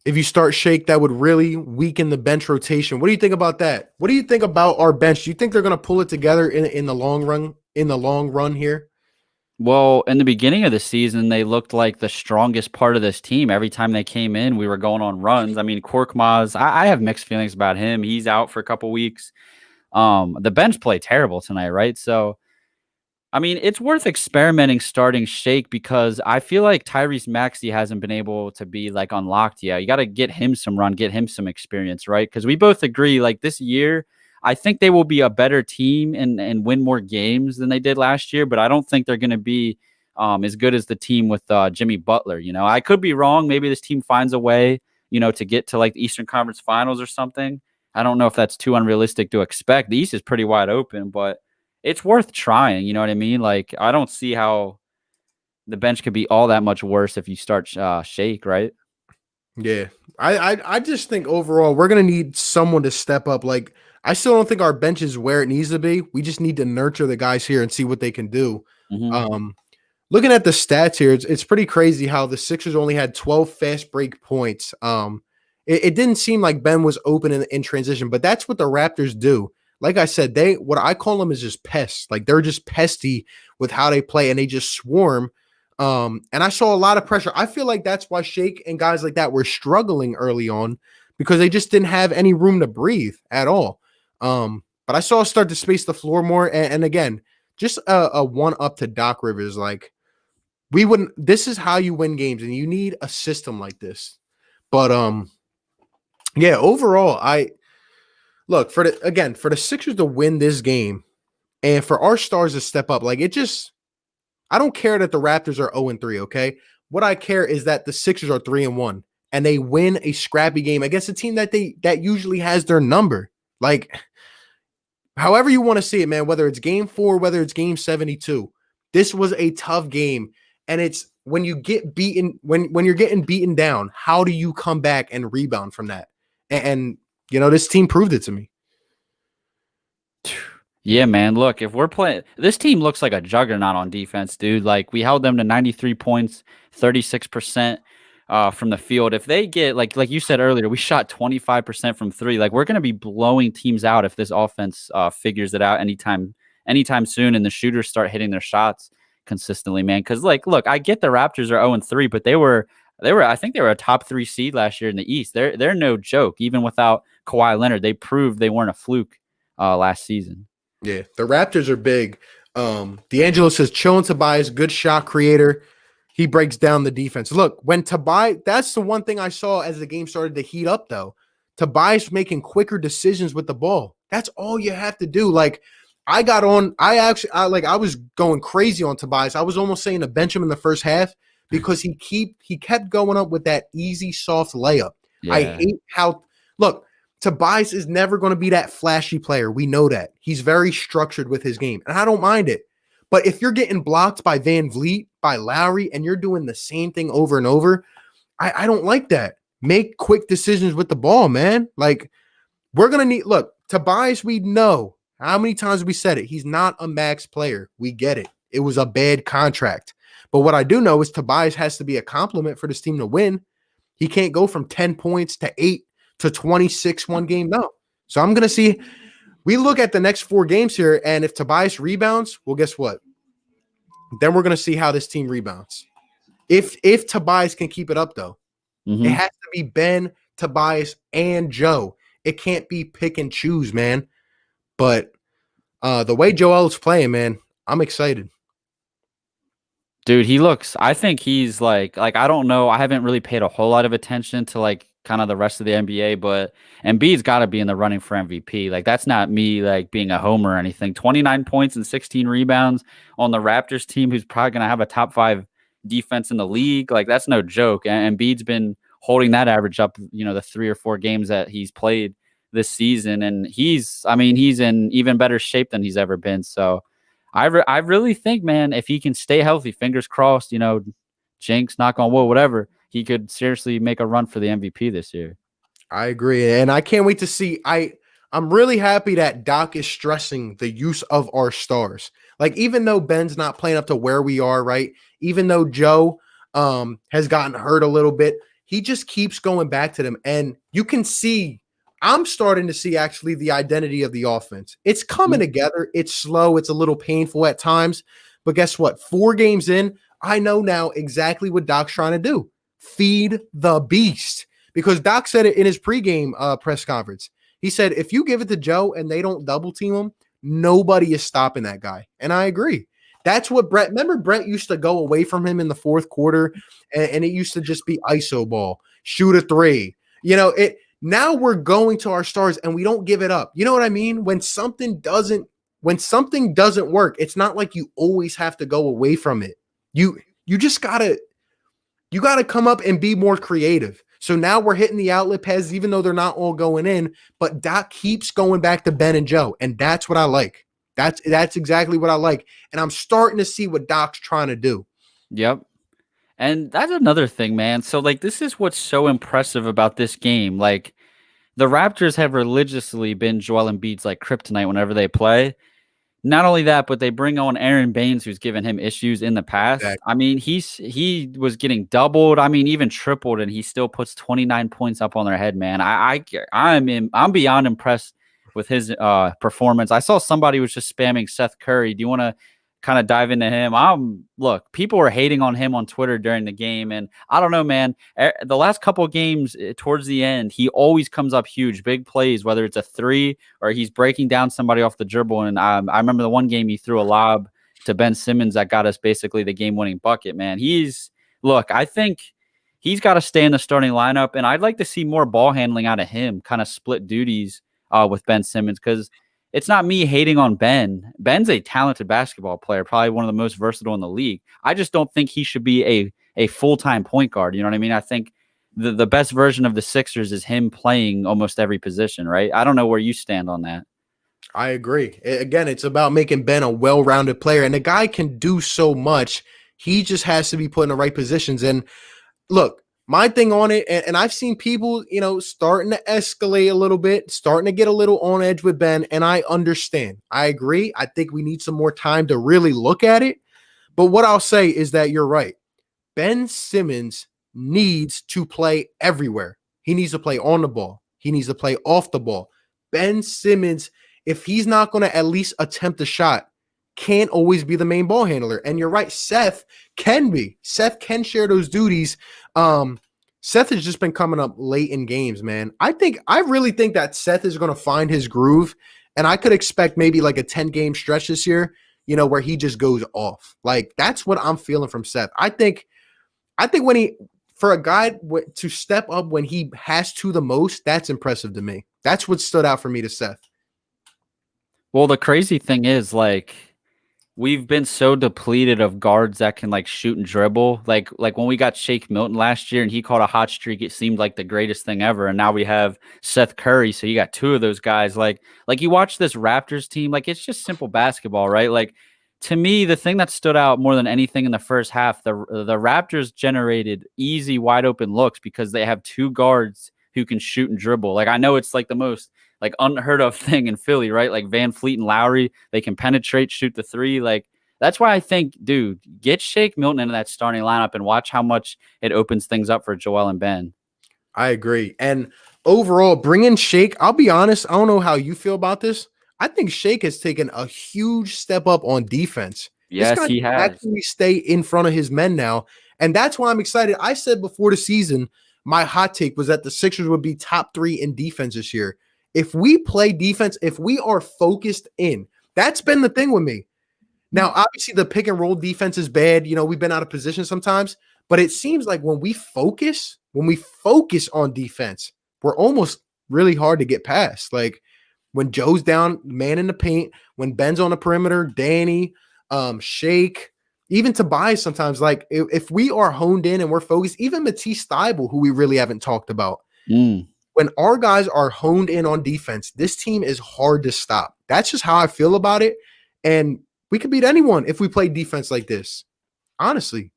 If you start Shake, that would really weaken the bench rotation. What do you think about that? What do you think about our bench? Do you think they're going to pull it together in the long run? In the long run here? Well, in the beginning of the season, they looked like the strongest part of this team. Every time they came in, we were going on runs. I mean, Korkmaz, I have mixed feelings about him. He's out for a couple weeks. The bench played terrible tonight, right? So, I mean, it's worth experimenting starting Shake, because I feel like Tyrese Maxey hasn't been able to be like unlocked yet. You got to get him some run, get him some experience, right? Because we both agree, like, this year, I think they will be a better team and win more games than they did last year, but I don't think they're going to be as good as the team with Jimmy Butler. I could be wrong. Maybe this team finds a way, to get to like the Eastern Conference Finals or something. I don't know if that's too unrealistic to expect. The East is pretty wide open, but it's worth trying. You know what I mean? Like, I don't see how the bench could be all that much worse if you start Shake, right? Yeah. I just think overall we're going to need someone to step up. Like, I still don't think our bench is where it needs to be. We just need to nurture the guys here and see what they can do. Mm-hmm. Looking at the stats here, it's pretty crazy how the Sixers only had 12 fast break points. It didn't seem like Ben was open in transition, but that's what the Raptors do. Like I said, what I call them is just pests. Like, they're just pesty with how they play, and they just swarm. And I saw a lot of pressure. I feel like that's why Shake and guys like that were struggling early on, because they just didn't have any room to breathe at all. But I saw us start to space the floor more. And again, just a one up to Doc Rivers. Like, this is how you win games, and you need a system like this. But yeah, overall, for the Sixers to win this game and for our stars to step up, like, I don't care that the Raptors are 0-3, okay? What I care is that the Sixers are 3-1 and they win a scrappy game against a team that usually has their number. Like, however you want to see it, man, whether it's game 4, whether it's game 72, this was a tough game. And it's when you get beaten, when you're getting beaten down, how do you come back and rebound from that? And this team proved it to me. Yeah, man. Look, if we're playing, this team looks like a juggernaut on defense, dude. Like, we held them to 93 points, 36%. from the field. If they get like you said earlier, we shot 25% from three. Like we're going to be blowing teams out if this offense figures it out anytime soon, and the shooters start hitting their shots consistently, man. Because like, look, I get the Raptors are 0-3, but they were I think they were a top 3 seed last year in the East. They're no joke. Even without Kawhi Leonard, they proved they weren't a fluke last season. Yeah, the Raptors are big. D'Angelo says, chilling Tobias, good shot creator. He breaks down the defense. Look, when Tobias, that's the one thing I saw as the game started to heat up, though. Tobias making quicker decisions with the ball. That's all you have to do. Like, I was going crazy on Tobias. I was almost saying to bench him in the first half because he kept going up with that easy, soft layup. Yeah. I hate how – look, Tobias is never going to be that flashy player. We know that. He's very structured with his game, and I don't mind it. But if you're getting blocked by Van Vliet, by Lowry, and you're doing the same thing over and over, I don't like that. Make quick decisions with the ball, man. Like, we're going to need – look, Tobias, we know. How many times have we said it? He's not a max player. We get it. It was a bad contract. But what I do know is Tobias has to be a compliment for this team to win. He can't go from 10 points to 8 to 26 one game. No. So I'm going to see – we look at the next 4 games here, and if Tobias rebounds, well, guess what? Then we're going to see how this team rebounds. If Tobias can keep it up, though, it has to be Ben, Tobias, and Joe. It can't be pick and choose, man. But the way Joel's playing, man, I'm excited. Dude, I think he's like I don't know. I haven't really paid a whole lot of attention to like kind of the rest of the NBA, but Embiid's got to be in the running for MVP. Like that's not me like being a homer or anything. 29 points and 16 rebounds on the Raptors team, who's probably going to have a top 5 defense in the league. Like that's no joke. And Embiid's been holding that average up, the 3 or 4 games that he's played this season. And he's in even better shape than he's ever been. So I really think, man, if he can stay healthy, fingers crossed, jinx, knock on wood, whatever, he could seriously make a run for the MVP this year. I agree. And I can't wait to see. I'm really happy that Doc is stressing the use of our stars. Like, even though Ben's not playing up to where we are, right? Even though Joe has gotten hurt a little bit, he just keeps going back to them. And you can see, I'm starting to see actually the identity of the offense. It's coming together. It's slow. It's a little painful at times. But guess what? 4 games in, I know now exactly what Doc's trying to do. Feed the beast. Because Doc said it in his pregame press conference. He said, if you give it to Joe and they don't double team him, nobody is stopping that guy. And I agree. That's what Brett used to go away from him in the fourth quarter, and it used to just be ISO ball, shoot a 3. Now we're going to our stars and we don't give it up. You know what I mean? When something doesn't work, it's not like you always have to go away from it. You just gotta come up and be more creative. So now we're hitting the outlet pads, even though they're not all going in, but Doc keeps going back to Ben and Joe. And that's what I like. That's exactly what I like. And I'm starting to see what Doc's trying to do. Yep. And that's another thing, man. So like, this is what's so impressive about this game. Like, the Raptors have religiously been Joel Embiid's like kryptonite whenever they play. Not only that, but they bring on Aaron Baines, who's given him issues in the past. Exactly. I mean, he was getting doubled. I mean, even tripled, and he still puts 29 points up on their head, man. I'm beyond impressed with his performance. I saw somebody was just spamming Seth Curry. Do you want to kind of dive into him? Look, people were hating on him on Twitter during the game, and I don't know, man. The last couple of games towards the end, he always comes up huge, big plays, whether it's a 3 or he's breaking down somebody off the dribble. And I remember the one game he threw a lob to Ben Simmons that got us basically the game-winning bucket, man. I think he's got to stay in the starting lineup, and I'd like to see more ball handling out of him, kind of split duties with Ben Simmons, because it's not me hating on Ben. Ben's a talented basketball player, probably one of the most versatile in the league. I just don't think he should be a full-time point guard. You know what I mean? I think the best version of the Sixers is him playing almost every position, right? I don't know where you stand on that. I agree. Again, it's about making Ben a well-rounded player, and the guy can do so much. He just has to be put in the right positions. And look, my thing on it, and I've seen people, starting to escalate a little bit, starting to get a little on edge with Ben, and I understand. I agree. I think we need some more time to really look at it. But what I'll say is that you're right. Ben Simmons needs to play everywhere. He needs to play on the ball. He needs to play off the ball. Ben Simmons, if he's not going to at least attempt a shot, can't always be the main ball handler. And you're right, Seth can be. Seth can share those duties. Seth has just been coming up late in games, man. I really think that Seth is going to find his groove, and I could expect maybe like a 10-game stretch this year, where he just goes off. Like, that's what I'm feeling from Seth. I think when for a guy to step up when he has to the most, that's impressive to me. That's what stood out for me to Seth. Well, the crazy thing is, like, we've been so depleted of guards that can like shoot and dribble. Like when we got Shake Milton last year and he caught a hot streak, it seemed like the greatest thing ever. And now we have Seth Curry. So you got two of those guys. Like you watch this Raptors team, like it's just simple basketball, right? Like to me, the thing that stood out more than anything in the first half, the Raptors generated easy, wide open looks because they have two guards who can shoot and dribble. Like I know it's like the most like unheard of thing in Philly, right? Like Van Fleet and Lowry, they can penetrate, shoot the three. Like that's why I think, dude, get Shake Milton into that starting lineup and watch how much it opens things up for Joel and Ben. I agree. And overall, bringing Shake, I'll be honest, I don't know how you feel about this. I think Shake has taken a huge step up on defense. Yes, this guy he can has. actually stay in front of his men now. And that's why I'm excited. I said before the season, my hot take was that the Sixers would be top 3 in defense this year. If we play defense, if we are focused in, that's been the thing with me. Now, obviously, the pick and roll defense is bad. We've been out of position sometimes, but it seems like when we focus on defense, we're almost really hard to get past. Like when Joe's down, man in the paint, when Ben's on the perimeter, Danny, Shake, even Tobias sometimes. Like if we are honed in and we're focused, even Matisse Thybulle, who we really haven't talked about. When our guys are honed in on defense, this team is hard to stop. That's just how I feel about it. And we could beat anyone if we play defense like this. Honestly.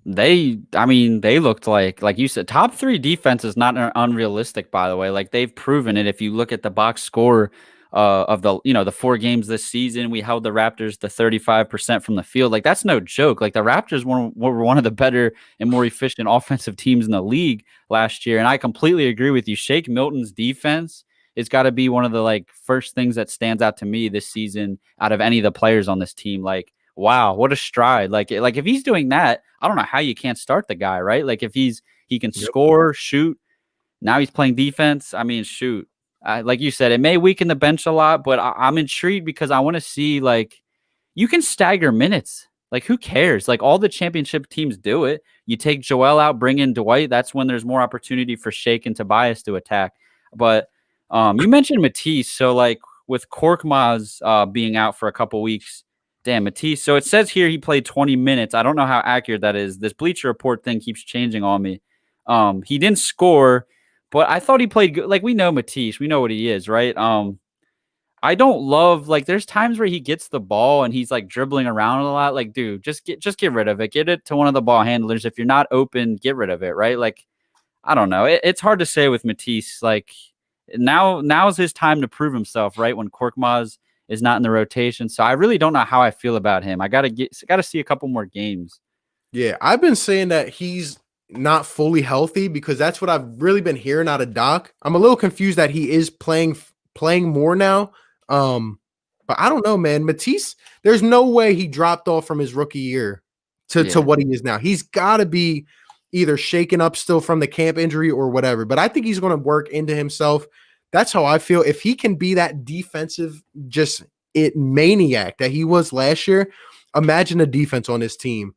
They looked like you said, top 3 defense is not unrealistic, by the way. Like they've proven it. If you look at the box score of the 4 games this season, we held the Raptors to 35% from the field. Like that's no joke. Like the Raptors were one of the better and more efficient offensive teams in the league last year. And I completely agree with you. Shake Milton's defense has got to be one of the like first things that stands out to me this season out of any of the players on this team. Like, wow, what a stride. Like if he's doing that, I don't know how you can't start the guy, right? Like if he can score, shoot. Now he's playing defense. I mean, shoot. Like you said, it may weaken the bench a lot, but I'm intrigued because I want to see, like, you can stagger minutes. Like, who cares? Like, all the championship teams do it. You take Joel out, bring in Dwight. That's when there's more opportunity for Shake and Tobias to attack. But you mentioned Matisse. So, like, with Korkmaz being out for a couple weeks, damn, Matisse. So it says here he played 20 minutes. I don't know how accurate that is. This Bleacher Report thing keeps changing on me. He didn't score, but I thought he played good. Like, we know Matisse. We know what he is, right? I don't love, like, there's times where he gets the ball and he's like dribbling around a lot. Like, dude, just get rid of it. Get it to one of the ball handlers. If you're not open, get rid of it, right? Like, I don't know. It's hard to say with Matisse. Like, now's his time to prove himself, right? When Korkmaz is not in the rotation. So I really don't know how I feel about him. I gotta see a couple more games. Yeah, I've been saying that he's not fully healthy because that's what I've really been hearing out of Doc. I'm a little confused that he is playing more now. But I don't know, man. Matisse, there's no way he dropped off from his rookie year to what he is now. He's got to be either shaken up still from the camp injury or whatever. But I think he's going to work into himself. That's how I feel. If he can be that defensive maniac that he was last year, imagine the defense on this team.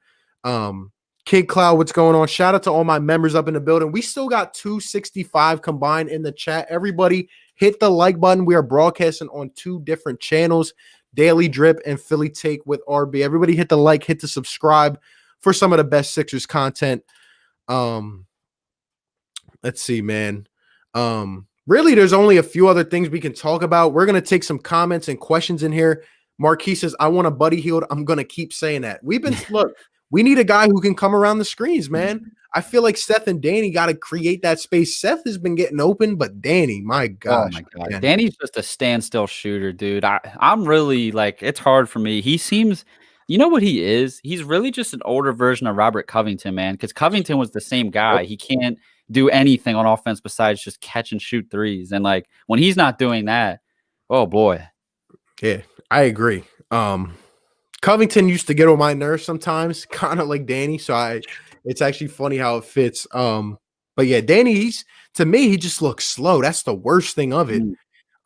Kid Cloud, what's going on? Shout out to all my members up in the building. We still got 265 combined in the chat. Everybody hit the like button. We are broadcasting on 2 different channels, Daily Drip and Philly Take with RB. Everybody hit the like, hit the subscribe for some of the best Sixers content. Let's see, man. Really, there's only a few other things we can talk about. We're going to take some comments and questions in here. Marquis says, I want a Buddy Hield. I'm going to keep saying that. Look, we need a guy who can come around the screens, man. I feel like Seth and Danny got to create that space. Seth has been getting open, but Danny, my gosh. Oh my God. Danny's just a standstill shooter, dude. I'm really, like, it's hard for me. He seems, You know what he is? He's really just an older version of Robert Covington, man, because Covington was the same guy. He can't do anything on offense besides just catch and shoot threes. And like when he's not doing that, oh boy. Yeah, I agree. Covington used to get on my nerves sometimes, kind of like Danny. So it's actually funny how it fits. But yeah, Danny, to me, he just looks slow. That's the worst thing of it.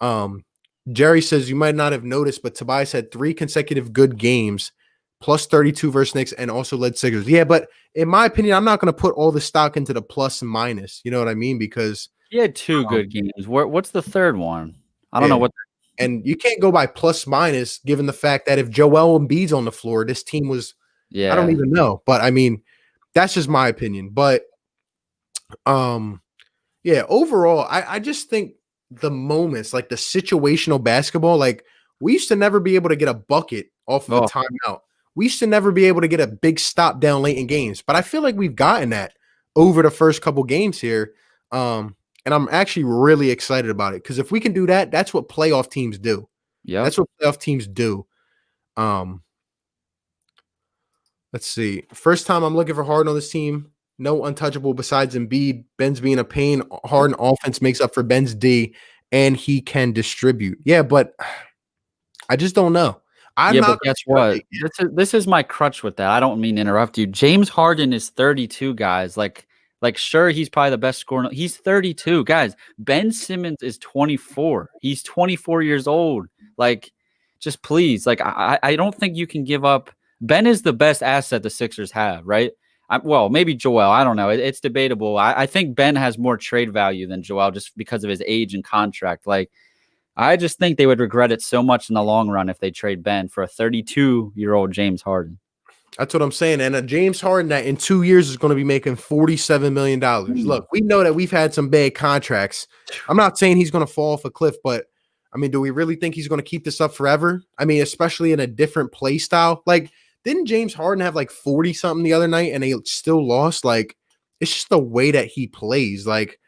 Um, Jerry says you might not have noticed, but Tobias had 3 consecutive good games, plus 32 versus Knicks, and also led Sixers. Yeah, but in my opinion, I'm not going to put all the stock into the plus and minus. You know what I mean? Because he had 2 good games. What's the third one? I don't know what. And you can't go by plus minus given the fact that if Joel Embiid's on the floor, this team was I don't even know. But I mean, that's just my opinion. But yeah, overall, I just think the moments, like the situational basketball, like we used to never be able to get a bucket off of a timeout. We used to never be able to get a big stop down late in games. But I feel like we've gotten that over the first couple games here. And I'm actually really excited about it because if we can do that, that's what playoff teams do. Yeah, that's what playoff teams do. Let's see. First time I'm looking for Harden on this team. No untouchable besides Embiid. Ben's being a pain. Harden offense makes up for Ben's D, and he can distribute. Yeah, but I just don't know. But guess what? This is my crutch with that. I don't mean to interrupt you. James Harden is 32, guys. Like sure, he's probably the best scorer. He's 32, guys. Ben Simmons is 24. He's 24 years old. Like, just please. Like, I don't think you can give up. Ben is the best asset the Sixers have, right? Well, maybe Joel. I don't know. It's debatable. I think Ben has more trade value than Joel just because of his age and contract. Like, I just think they would regret it so much in the long run if they trade Ben for a 32-year-old James Harden. That's what I'm saying. And a James Harden that in 2 years is going to be making $47 million. Look, we know that we've had some bad contracts. I'm not saying he's going to fall off a cliff, but I mean, do we really think he's going to keep this up forever? I mean, especially in a different play style. Like, didn't James Harden have like 40 something the other night and they still lost? Like, it's just the way that he plays. Like,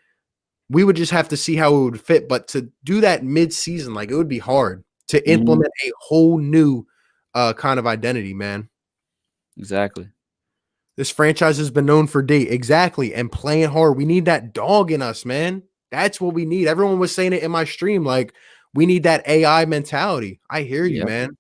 we would just have to see how it would fit. But to do that mid-season, like, it would be hard to implement a whole new kind of identity, man. Exactly. This franchise has been known for D. Exactly. And playing hard. We need that dog in us, man. That's what we need. Everyone was saying it in my stream. Like, we need that AI mentality. I hear you, man.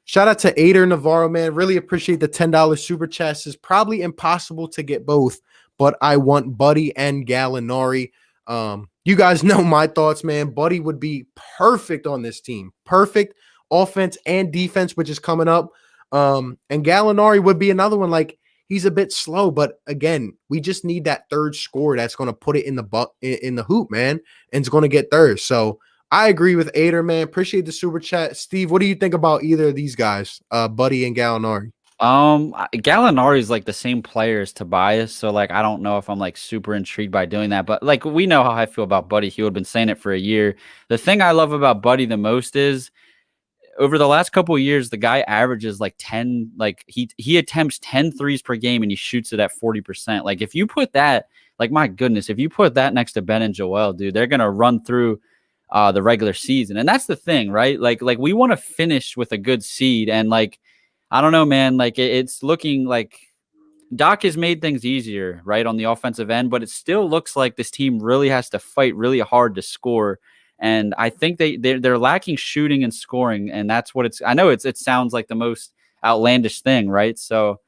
Shout out to Ader Navarro, man. Really appreciate the $10 super chat. It's probably impossible to get both, but I want Buddy and Gallinari. You guys know my thoughts, man. Buddy would be perfect on this team. Perfect offense and defense, which is coming up. And Gallinari would be another one. Like, he's a bit slow, but again, we just need that third scorer that's going to put it in the hoop, man, and it's going to get third. So I agree with Ader, man. Appreciate the super chat. Steve, what do you think about either of these guys, Buddy and Gallinari? Gallinari is like the same player as Tobias, so like I don't know if I'm like super intrigued by doing that, but like we know how I feel about Buddy. He would have been saying it for a year. The thing I love about Buddy the most is over the last couple of years, the guy averages like 10, like he attempts 10 threes per game and he shoots it at 40%. Like if you put that, like my goodness, if you put that next to Ben and Joel, dude, they're gonna run through the regular season. And that's the thing, right? Like we want to finish with a good seed. And like, I don't know, man, like it's looking like Doc has made things easier, right, on the offensive end, but it still looks like this team really has to fight really hard to score. And I think they're lacking shooting and scoring. And that's what I know it sounds like the most outlandish thing, right? So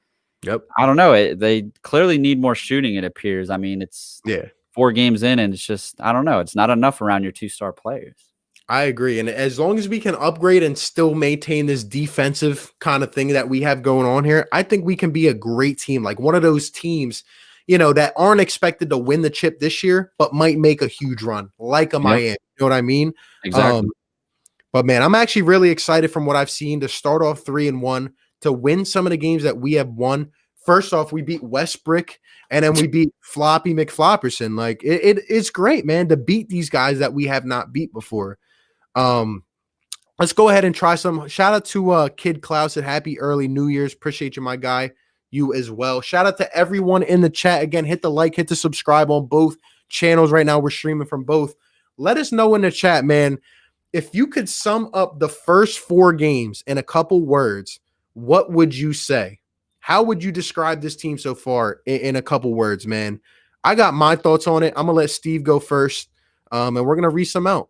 I don't know. They clearly need more shooting, it appears. I mean, it's 4 games in, and it's just, I don't know. It's not enough around your 2-star players. I agree. And as long as we can upgrade and still maintain this defensive kind of thing that we have going on here, I think we can be a great team. Like one of those teams, you know, that aren't expected to win the chip this year, but might make a huge run, like a Miami. You know what I mean? Exactly. But man, I'm actually really excited from what I've seen to start off 3-1, to win some of the games that we have won. First off, we beat Westbrook, and then we beat Floppy McFlopperson. Like it's great, man, to beat these guys that we have not beat before. Let's go ahead and try some. Shout out to Kid Klaus at Happy Early New Year's. Appreciate you, my guy. You as well. Shout out to everyone in the chat. Again, hit the like, hit the subscribe on both channels right now. We're streaming from both. Let us know in the chat, man, if you could sum up the first 4 games in a couple words, what would you say? How would you describe this team so far in a couple words, man? I got my thoughts on it. I'm gonna let Steve go first, and we're gonna read some out.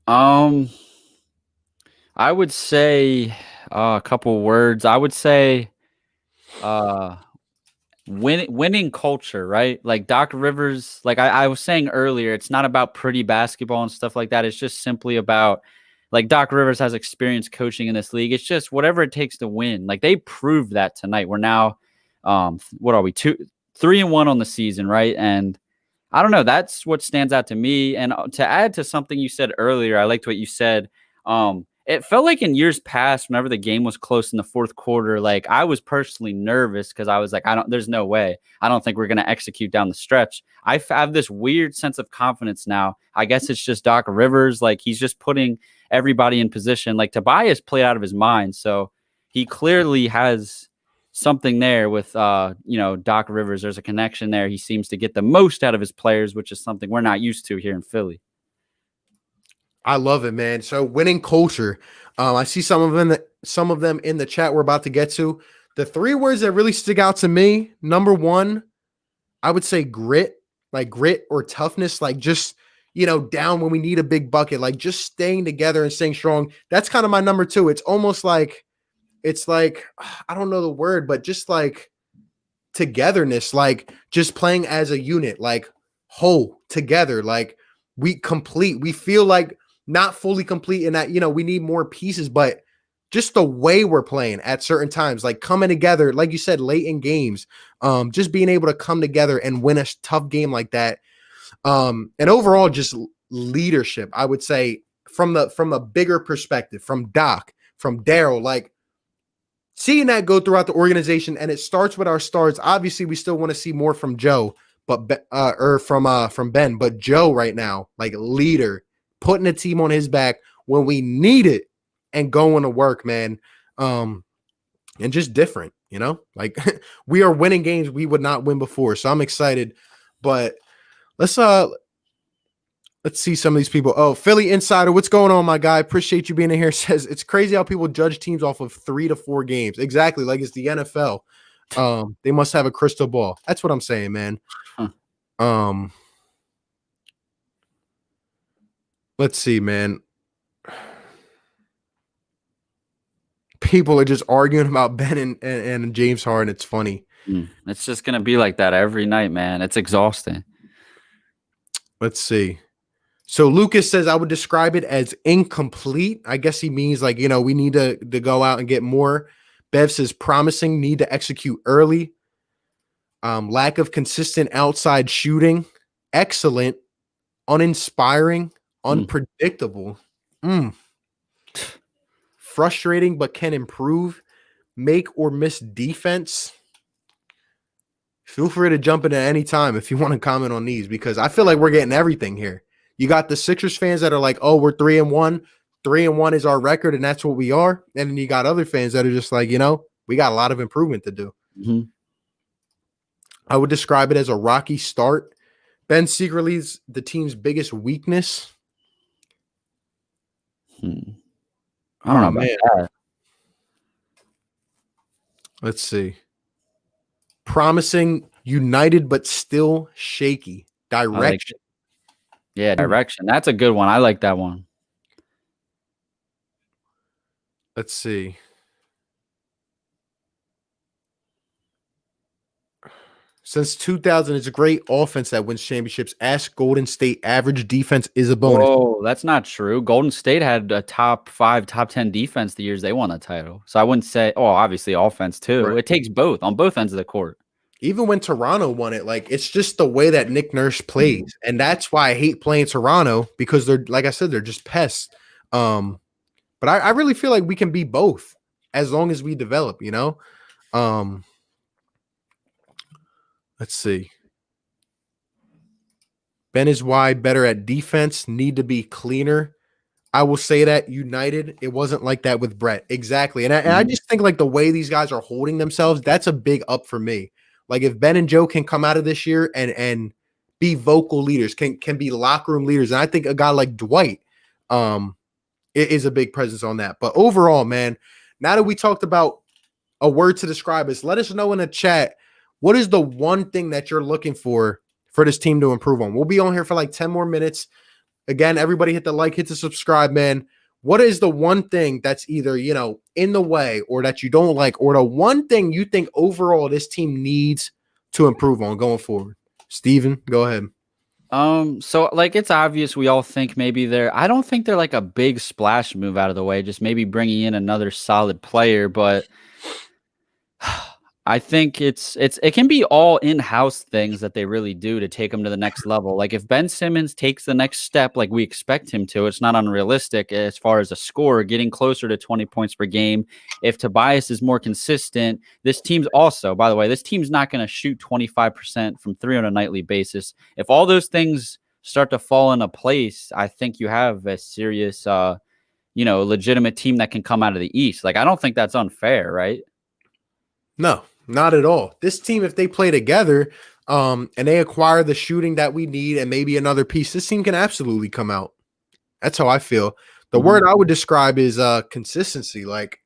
Um, I would say a couple words. I would say uh winning culture, right? Like Doc Rivers, like I was saying earlier, it's not about pretty basketball and stuff like that. It's just simply about like Doc Rivers has experience coaching in this league. It's just whatever it takes to win. Like they proved that tonight. We're now what are we? 3-1 on the season, right? And I don't know. That's what stands out to me. And to add to something you said earlier, I liked what you said. It felt like in years past, whenever the game was close in the fourth quarter, like I was personally nervous because I was like, there's no way. I don't think we're going to execute down the stretch. I have this weird sense of confidence now. I guess it's just Doc Rivers. Like he's just putting everybody in position. Like Tobias played out of his mind. So he clearly has something there with, Doc Rivers. There's a connection there. He seems to get the most out of his players, which is something we're not used to here in Philly. I love it, man. So winning culture. I see some of them in the chat we're about to get to. The 3 words that really stick out to me. Number 1, I would say grit, like grit or toughness, like just, down when we need a big bucket, like just staying together and staying strong. That's kind of my number 2. It's almost like, I don't know the word, but just like togetherness, like just playing as a unit, like whole together, like we feel like not fully complete in that, we need more pieces, but just the way we're playing at certain times, like coming together, like you said, late in games, just being able to come together and win a tough game like that. And overall, just leadership, I would say from a bigger perspective, from Doc, from Daryl, like seeing that go throughout the organization. And it starts with our stars. Obviously, we still want to see more from Joe, but from Ben, but Joe right now, like leader, putting the team on his back when we need it and going to work, man. And just different, like we are winning games we would not win before. So I'm excited, but let's see some of these people. Oh, Philly Insider, what's going on, my guy? Appreciate you being in here. Says it's crazy how people judge teams off of 3 to 4 games. Exactly. Like it's the NFL. They must have a crystal ball. That's what I'm saying, man. Let's see, man. People are just arguing about Ben and James Harden. It's funny. It's just going to be like that every night, man. It's exhausting. Let's see. So Lucas says, I would describe it as incomplete. I guess he means like, we need to go out and get more. Bev says promising, need to execute early. Lack of consistent outside shooting. Excellent. Uninspiring. Unpredictable. Frustrating, but can improve. Make or miss defense. Feel free to jump in at any time if you want to comment on these, because I feel like we're getting everything here. You got the Sixers fans that are like, oh, we're 3-1. 3-1 is our record, and that's what we are. And then you got other fans that are just like, we got a lot of improvement to do. I would describe it as a rocky start. Ben secretly is the team's biggest weakness. I don't know about that. Let's see. Promising, united, but still shaky. Direction. Direction. That's a good one. I like that one. Let's see. Since 2000, it's a great offense that wins championships. Ask Golden State. Average defense is a bonus. Oh, that's not true. Golden State had a top 5, top 10 defense the years they won the title. So I wouldn't say, obviously offense too. Right. It takes both on both ends of the court. Even when Toronto won it, like it's just the way that Nick Nurse plays. And that's why I hate playing Toronto, because they're, like I said, they're just pests. But I really feel like we can be both as long as we develop, Let's see. Ben is wide, better at defense, need to be cleaner. I will say that United, it wasn't like that with Brett. Exactly. And I just think like the way these guys are holding themselves, that's a big up for me. Like if Ben and Joe can come out of this year and be vocal leaders, can be locker room leaders. And I think a guy like Dwight is a big presence on that. But overall, man, now that we talked about a word to describe us. Let us know in the chat, what is the one thing that you're looking for this team to improve on? We'll be on here for like 10 more minutes. Again, everybody hit the like, hit the subscribe, man. What is the one thing that's either, in the way or that you don't like, or the one thing you think overall this team needs to improve on going forward? Steven, go ahead. So like it's obvious we all think maybe I don't think they're like a big splash move out of the way, just maybe bringing in another solid player, but I think it can be all in-house things that they really do to take them to the next level. Like if Ben Simmons takes the next step like we expect him to, it's not unrealistic as far as a score, getting closer to 20 points per game. If Tobias is more consistent, this team's also, by the way, this team's not going to shoot 25% from three on a nightly basis. If all those things start to fall into place, I think you have a serious legitimate team that can come out of the East. Like I don't think that's unfair, right? No, not at all. This team, if they play together, and they acquire the shooting that we need and maybe another piece, this team can absolutely come out. That's how I feel. The word I would describe is consistency. Like,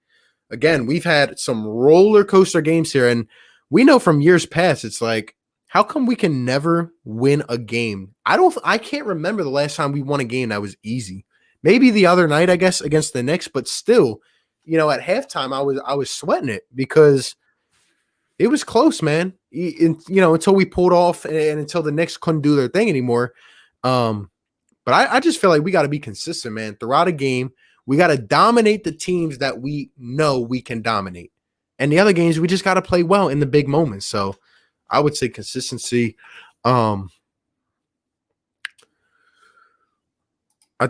again, we've had some roller coaster games here, and we know from years past, it's like, how come we can never win a game? I can't remember the last time we won a game that was easy. Maybe the other night, I guess, against the Knicks, but still, at halftime, I was sweating it because it was close, man. Until we pulled off and until the Knicks couldn't do their thing anymore. But I just feel like we got to be consistent, man. Throughout a game, we got to dominate the teams that we know we can dominate. And the other games, we just got to play well in the big moments. So I would say consistency. I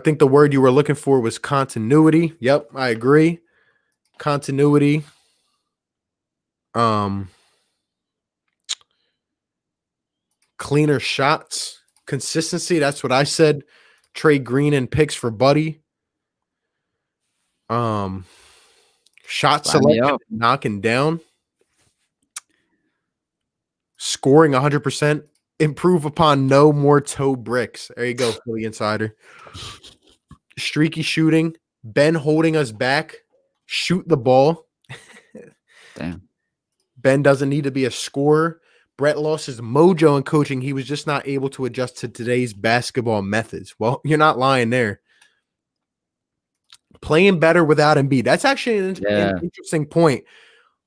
think the word you were looking for was continuity. Yep, I agree. Continuity. Cleaner shots, consistency. That's what I said. Trade Green and picks for Buddy. Shot selection, knocking down. Scoring 100%. Improve upon no more toe bricks. There you go, Philly Insider. Streaky shooting. Ben holding us back. Shoot the ball. Damn. Ben doesn't need to be a scorer. Brett lost his mojo in coaching. He was just not able to adjust to today's basketball methods. Well, you're not lying there. Playing better without Embiid. That's actually an interesting point.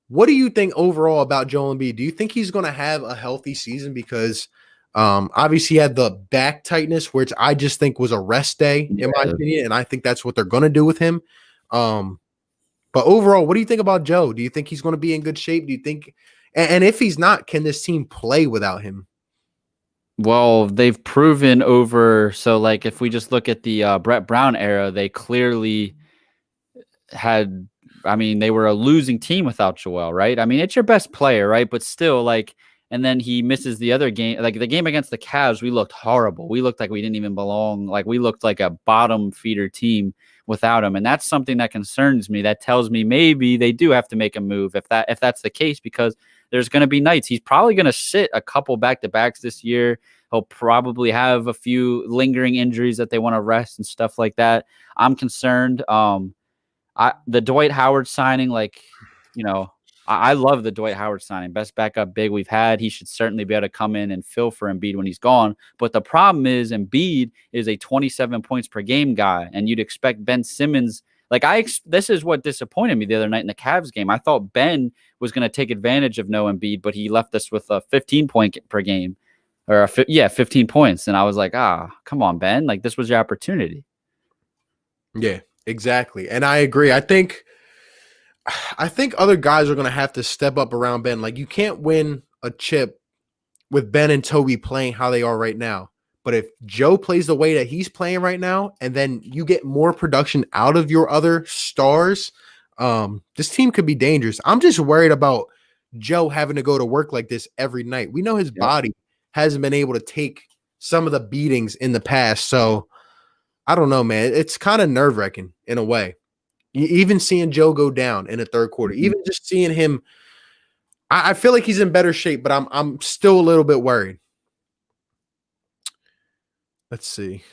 What do you think overall about Joel Embiid? Do you think he's going to have a healthy season? Because obviously he had the back tightness, which I just think was a rest day, in my opinion, and I think that's what they're going to do with him. But overall, what do you think about Joe? Do you think he's going to be in good shape? Do you think – and if he's not, can this team play without him? Well, they've proven over. So, like, if we just look at the Brett Brown era, they clearly had. I mean, they were a losing team without Joel, right? I mean, it's your best player, right? But still, like, and then he misses the other game. Like the game against the Cavs, we looked horrible. We looked like we didn't even belong. Like we looked like a bottom feeder team without him, and that's something that concerns me. That tells me maybe they do have to make a move if that's the case, because there's going to be nights he's probably going to sit a couple back-to-backs this year. He'll probably have a few lingering injuries that they want to rest and stuff like that. I'm concerned. The Dwight Howard signing, I love the Dwight Howard signing. Best backup big we've had. He should certainly be able to come in and fill for Embiid when he's gone. But the problem is Embiid is a 27 points per game guy, and you'd expect Ben Simmons. This is what disappointed me the other night in the Cavs game. I thought Ben was going to take advantage of no Embiid, but he left us with a 15 point per game, or 15 points. And I was like, come on, Ben. Like, this was your opportunity. Yeah, exactly. And I agree. I think other guys are going to have to step up around Ben. Like, you can't win a chip with Ben and Toby playing how they are right now. But if Joe plays the way that he's playing right now, and then you get more production out of your other stars, this team could be dangerous. I'm just worried about Joe having to go to work like this every night. We know his body hasn't been able to take some of the beatings in the past. So I don't know, man. It's kind of nerve-wracking in a way. Even seeing Joe go down in the third quarter, even just seeing him, I feel like he's in better shape, but I'm still a little bit worried. Let's see.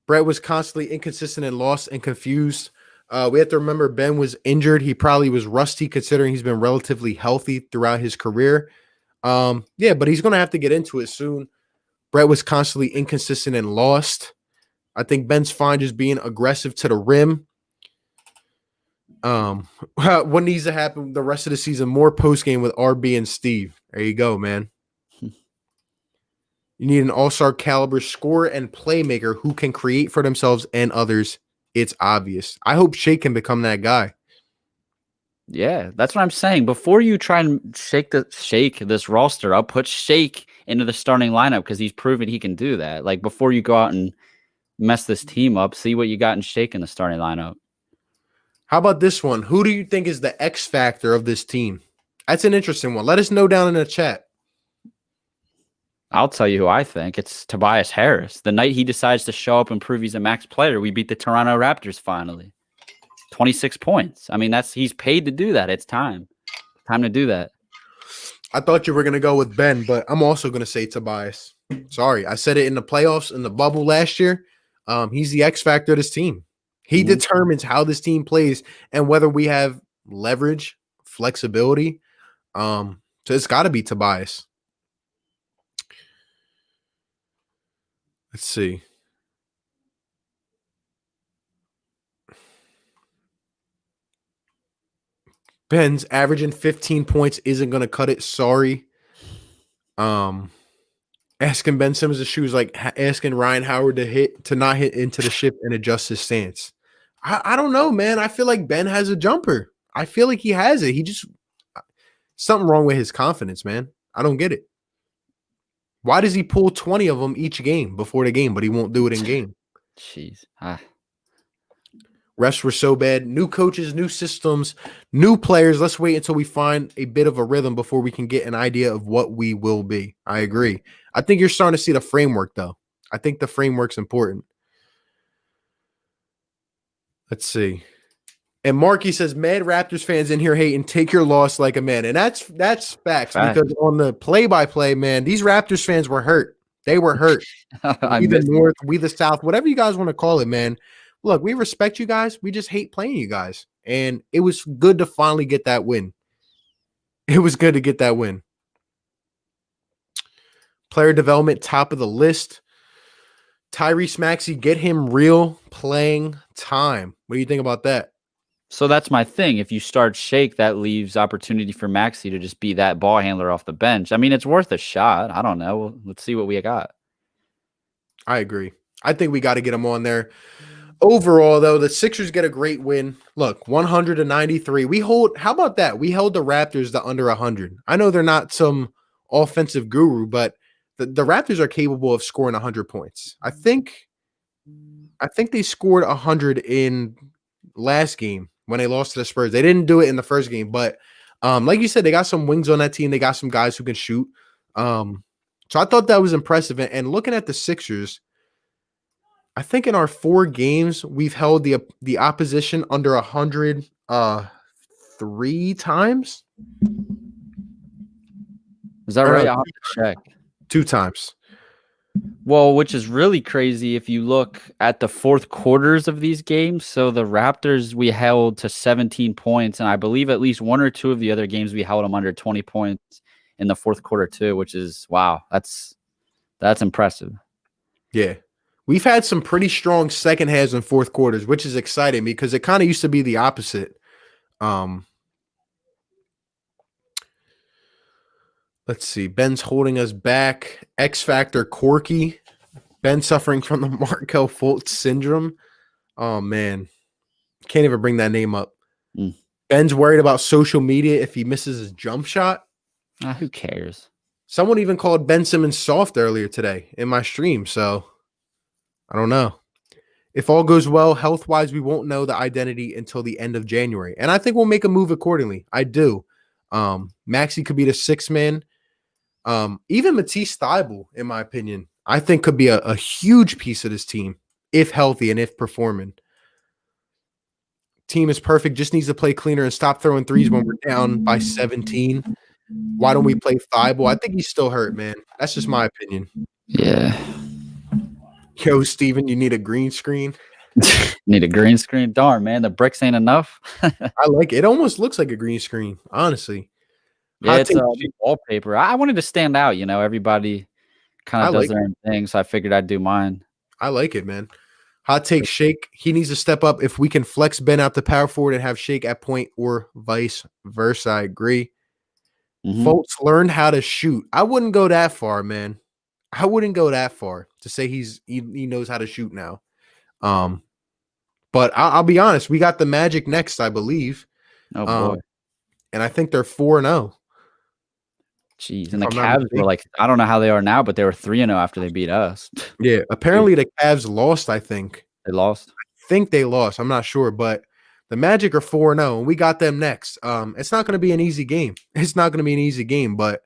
Brett was constantly inconsistent and lost and confused. We have to remember Ben was injured. He probably was rusty considering he's been relatively healthy throughout his career. Yeah, but he's going to have to get into it soon. Brett was constantly inconsistent and lost. I think Ben's fine just being aggressive to the rim. What needs to happen the rest of the season? More post game with RB and Steve. There you go, man. You need an all-star caliber scorer and playmaker who can create for themselves and others. It's obvious. I hope Shake can become that guy. Yeah, that's what I'm saying. Before you try and shake this roster up, put Shake into the starting lineup because he's proven he can do that. Like before you go out and mess this team up, see what you got in Shake in the starting lineup. How about this one? Who do you think is the X factor of this team? That's an interesting one. Let us know down in the chat. I'll tell you who I think. It's Tobias Harris. The night he decides to show up and prove he's a max player, we beat the Toronto Raptors finally. 26 points. I mean, he's paid to do that. It's time. Time to do that. I thought you were going to go with Ben, but I'm also going to say Tobias. Sorry. I said it in the playoffs, in the bubble last year. He's the X factor of this team. He determines how this team plays and whether we have leverage, flexibility. So it's got to be Tobias. Let's see. Ben's averaging 15 points isn't going to cut it. Sorry. Asking Ben Simmons to shoot is like asking Ryan Howard to not hit into the ship and adjust his stance. I don't know, man. I feel like Ben has a jumper. I feel like he has it. He just something wrong with his confidence, man. I don't get it. Why does he pull 20 of them each game before the game, but he won't do it in game? Jeez. Refs were so bad. New coaches, new systems, new players. Let's wait until we find a bit of a rhythm before we can get an idea of what we will be. I agree. I think you're starting to see the framework, though. I think the framework's important. Let's see. And Marky says, mad Raptors fans in here hating, take your loss like a man. And that's facts. Because on the play-by-play, man, these Raptors fans were hurt. They were hurt. We the North, we the South, whatever you guys want to call it, man. Look, we respect you guys. We just hate playing you guys. And it was good to finally get that win. It was good to get that win. Player development, top of the list. Tyrese Maxey, get him real playing time. What do you think about that? So that's my thing. If you start Shake, that leaves opportunity for Maxey to just be that ball handler off the bench. I mean, it's worth a shot. I don't know. Let's see what we got. I agree. I think we got to get him on there. Overall, though, the Sixers get a great win. Look, 193. How about that? We held the Raptors to under 100. I know they're not some offensive guru, but the Raptors are capable of scoring 100 points. I think they scored 100 in last game when they lost to the Spurs. They didn't do it in the first game, but like you said, they got some wings on that team. They got some guys who can shoot. So I thought that was impressive. And looking at the Sixers, I think in our 4 games, we've held the opposition under 100 3 times. Is that right? I'll have to check. 2 times. Well, which is really crazy if you look at the fourth quarters of these games. So the Raptors, we held to 17 points, and I believe at least 1 or 2 of the other games we held them under 20 points in the fourth quarter too, which is wow. That's impressive. Yeah. We've had some pretty strong second halves and fourth quarters, which is exciting because it kind of used to be the opposite. Let's see. Ben's holding us back. X Factor Corky. Ben suffering from the Markel Fultz syndrome. Oh, man. Can't even bring that name up. Ben's worried about social media if he misses his jump shot. Who cares? Someone even called Ben Simmons soft earlier today in my stream, so I don't know. If all goes well, health-wise, we won't know the identity until the end of January. And I think we'll make a move accordingly. I do. Maxey could be the 6th man. Even Matisse Thybulle, in my opinion, I think could be a huge piece of this team if healthy and if performing. Team is perfect, just needs to play cleaner and stop throwing threes when we're down by 17. Why don't we play Thybulle? I think he's still hurt, man. That's just my opinion. Yeah. Yo, Steven, you need a green screen. Need a green screen? Darn, man, the bricks ain't enough. I like it. It almost looks like a green screen, honestly. Yeah, Hot it's take. wallpaper. I wanted to stand out, everybody kind I of does like their own thing, so I figured I'd do mine. I like it, man. Hot take, Shake. He needs to step up if we can flex Ben out the power forward and have Shake at point or vice versa. I agree. Mhm. Folks learned how to shoot. I wouldn't go that far, man. I wouldn't go that far to say he knows how to shoot now. But I'll be honest, we got the Magic next, I believe. Oh, boy. And I think they're 4-0. Jeez, If and the I'm not Cavs were mistaken. I don't know how they are now, but they were 3-0 after they beat us. Yeah, apparently the Cavs lost, I think. They lost? Think they lost. I'm not sure, but the Magic are 4-0, and we got them next. It's not going to be an easy game. It's not going to be an easy game, but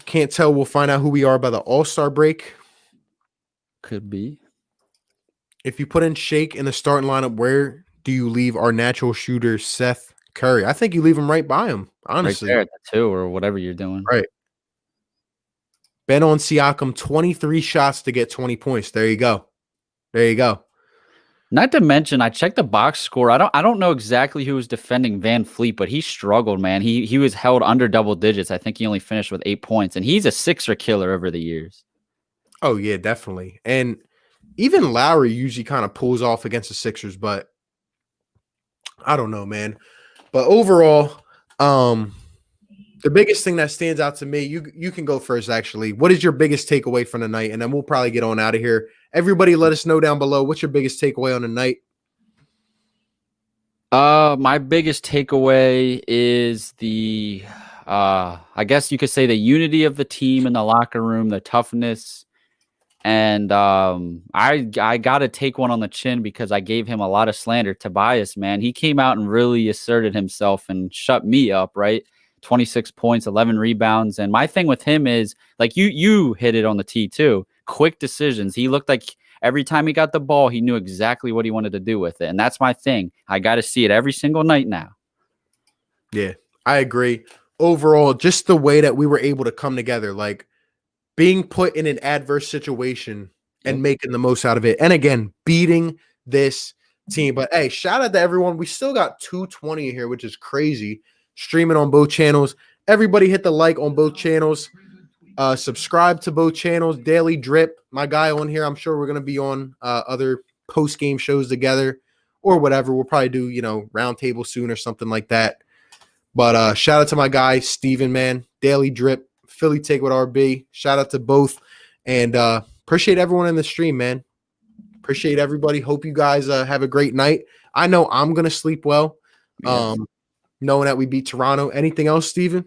can't tell. We'll find out who we are by the All-Star break. Could be. If you put in Shake in the starting lineup, where do you leave our natural shooter, Seth Curry? I think you leave him right by him, honestly. Right there at the 2 or whatever you're doing. Right. Ben on Siakam, 23 shots to get 20 points. There you go. There you go. Not to mention, I checked the box score. I don't know exactly who was defending Van Fleet, but he struggled, man. He was held under double digits. I think he only finished with 8 points, and he's a sixer killer over the years. Oh, yeah, definitely. And even Lowry usually kind of pulls off against the Sixers, but I don't know, man. But overall, the biggest thing that stands out to me, you can go first, actually. What is your biggest takeaway from the night? And then we'll probably get on out of here. Everybody let us know down below. What's your biggest takeaway on the night? My biggest takeaway is I guess you could say the unity of the team in the locker room, the toughness. And I got to take one on the chin because I gave him a lot of slander. Tobias, man, he came out and really asserted himself and shut me up, right? 26 points, 11 rebounds. And my thing with him is, like, you hit it on the tee too. Quick decisions. He looked like every time he got the ball, he knew exactly what he wanted to do with it. And that's my thing. I got to see it every single night now. Yeah, I agree. Overall, just the way that we were able to come together, like being put in an adverse situation and making the most out of it. And again, beating this team. But hey, shout out to everyone. We still got 220 here, which is crazy. Streaming on both channels. Everybody hit the like on both channels. Subscribe to both channels. Daily Drip, my guy on here. I'm sure we're going to be on other post-game shows together or whatever. We'll probably do, roundtable soon or something like that. But shout out to my guy, Steven, man. Daily Drip, Philly Take with RB. Shout out to both. And appreciate everyone in the stream, man. Appreciate everybody. Hope you guys have a great night. I know I'm going to sleep well. Yes. Knowing that we beat Toronto. Anything else, Steven?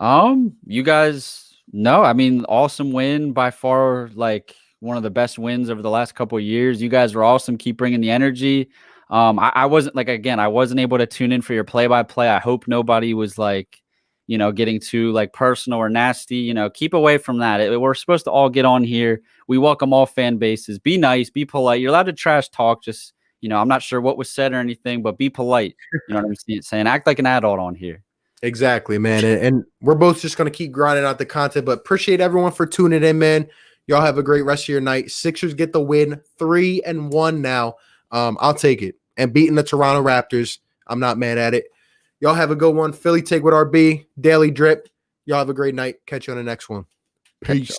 You guys know, I mean, awesome win by far, like one of the best wins over the last couple of years. You guys were awesome. Keep bringing the energy. I wasn't I wasn't able to tune in for your play-by-play. I hope nobody was getting too personal or nasty. Keep away from that. We're supposed to all get on here. We welcome all fan bases. Be nice, be polite. You're allowed to trash talk. Just, I'm not sure what was said or anything, but be polite. You know what I'm saying? Act like an adult on here. Exactly, man. And we're both just going to keep grinding out the content, but appreciate everyone for tuning in, man. Y'all have a great rest of your night. Sixers get the win, 3-1 now. I'll take it. And beating the Toronto Raptors, I'm not mad at it. Y'all have a good one. Philly Take with RB, Daily Drip. Y'all have a great night. Catch you on the next one. Peace.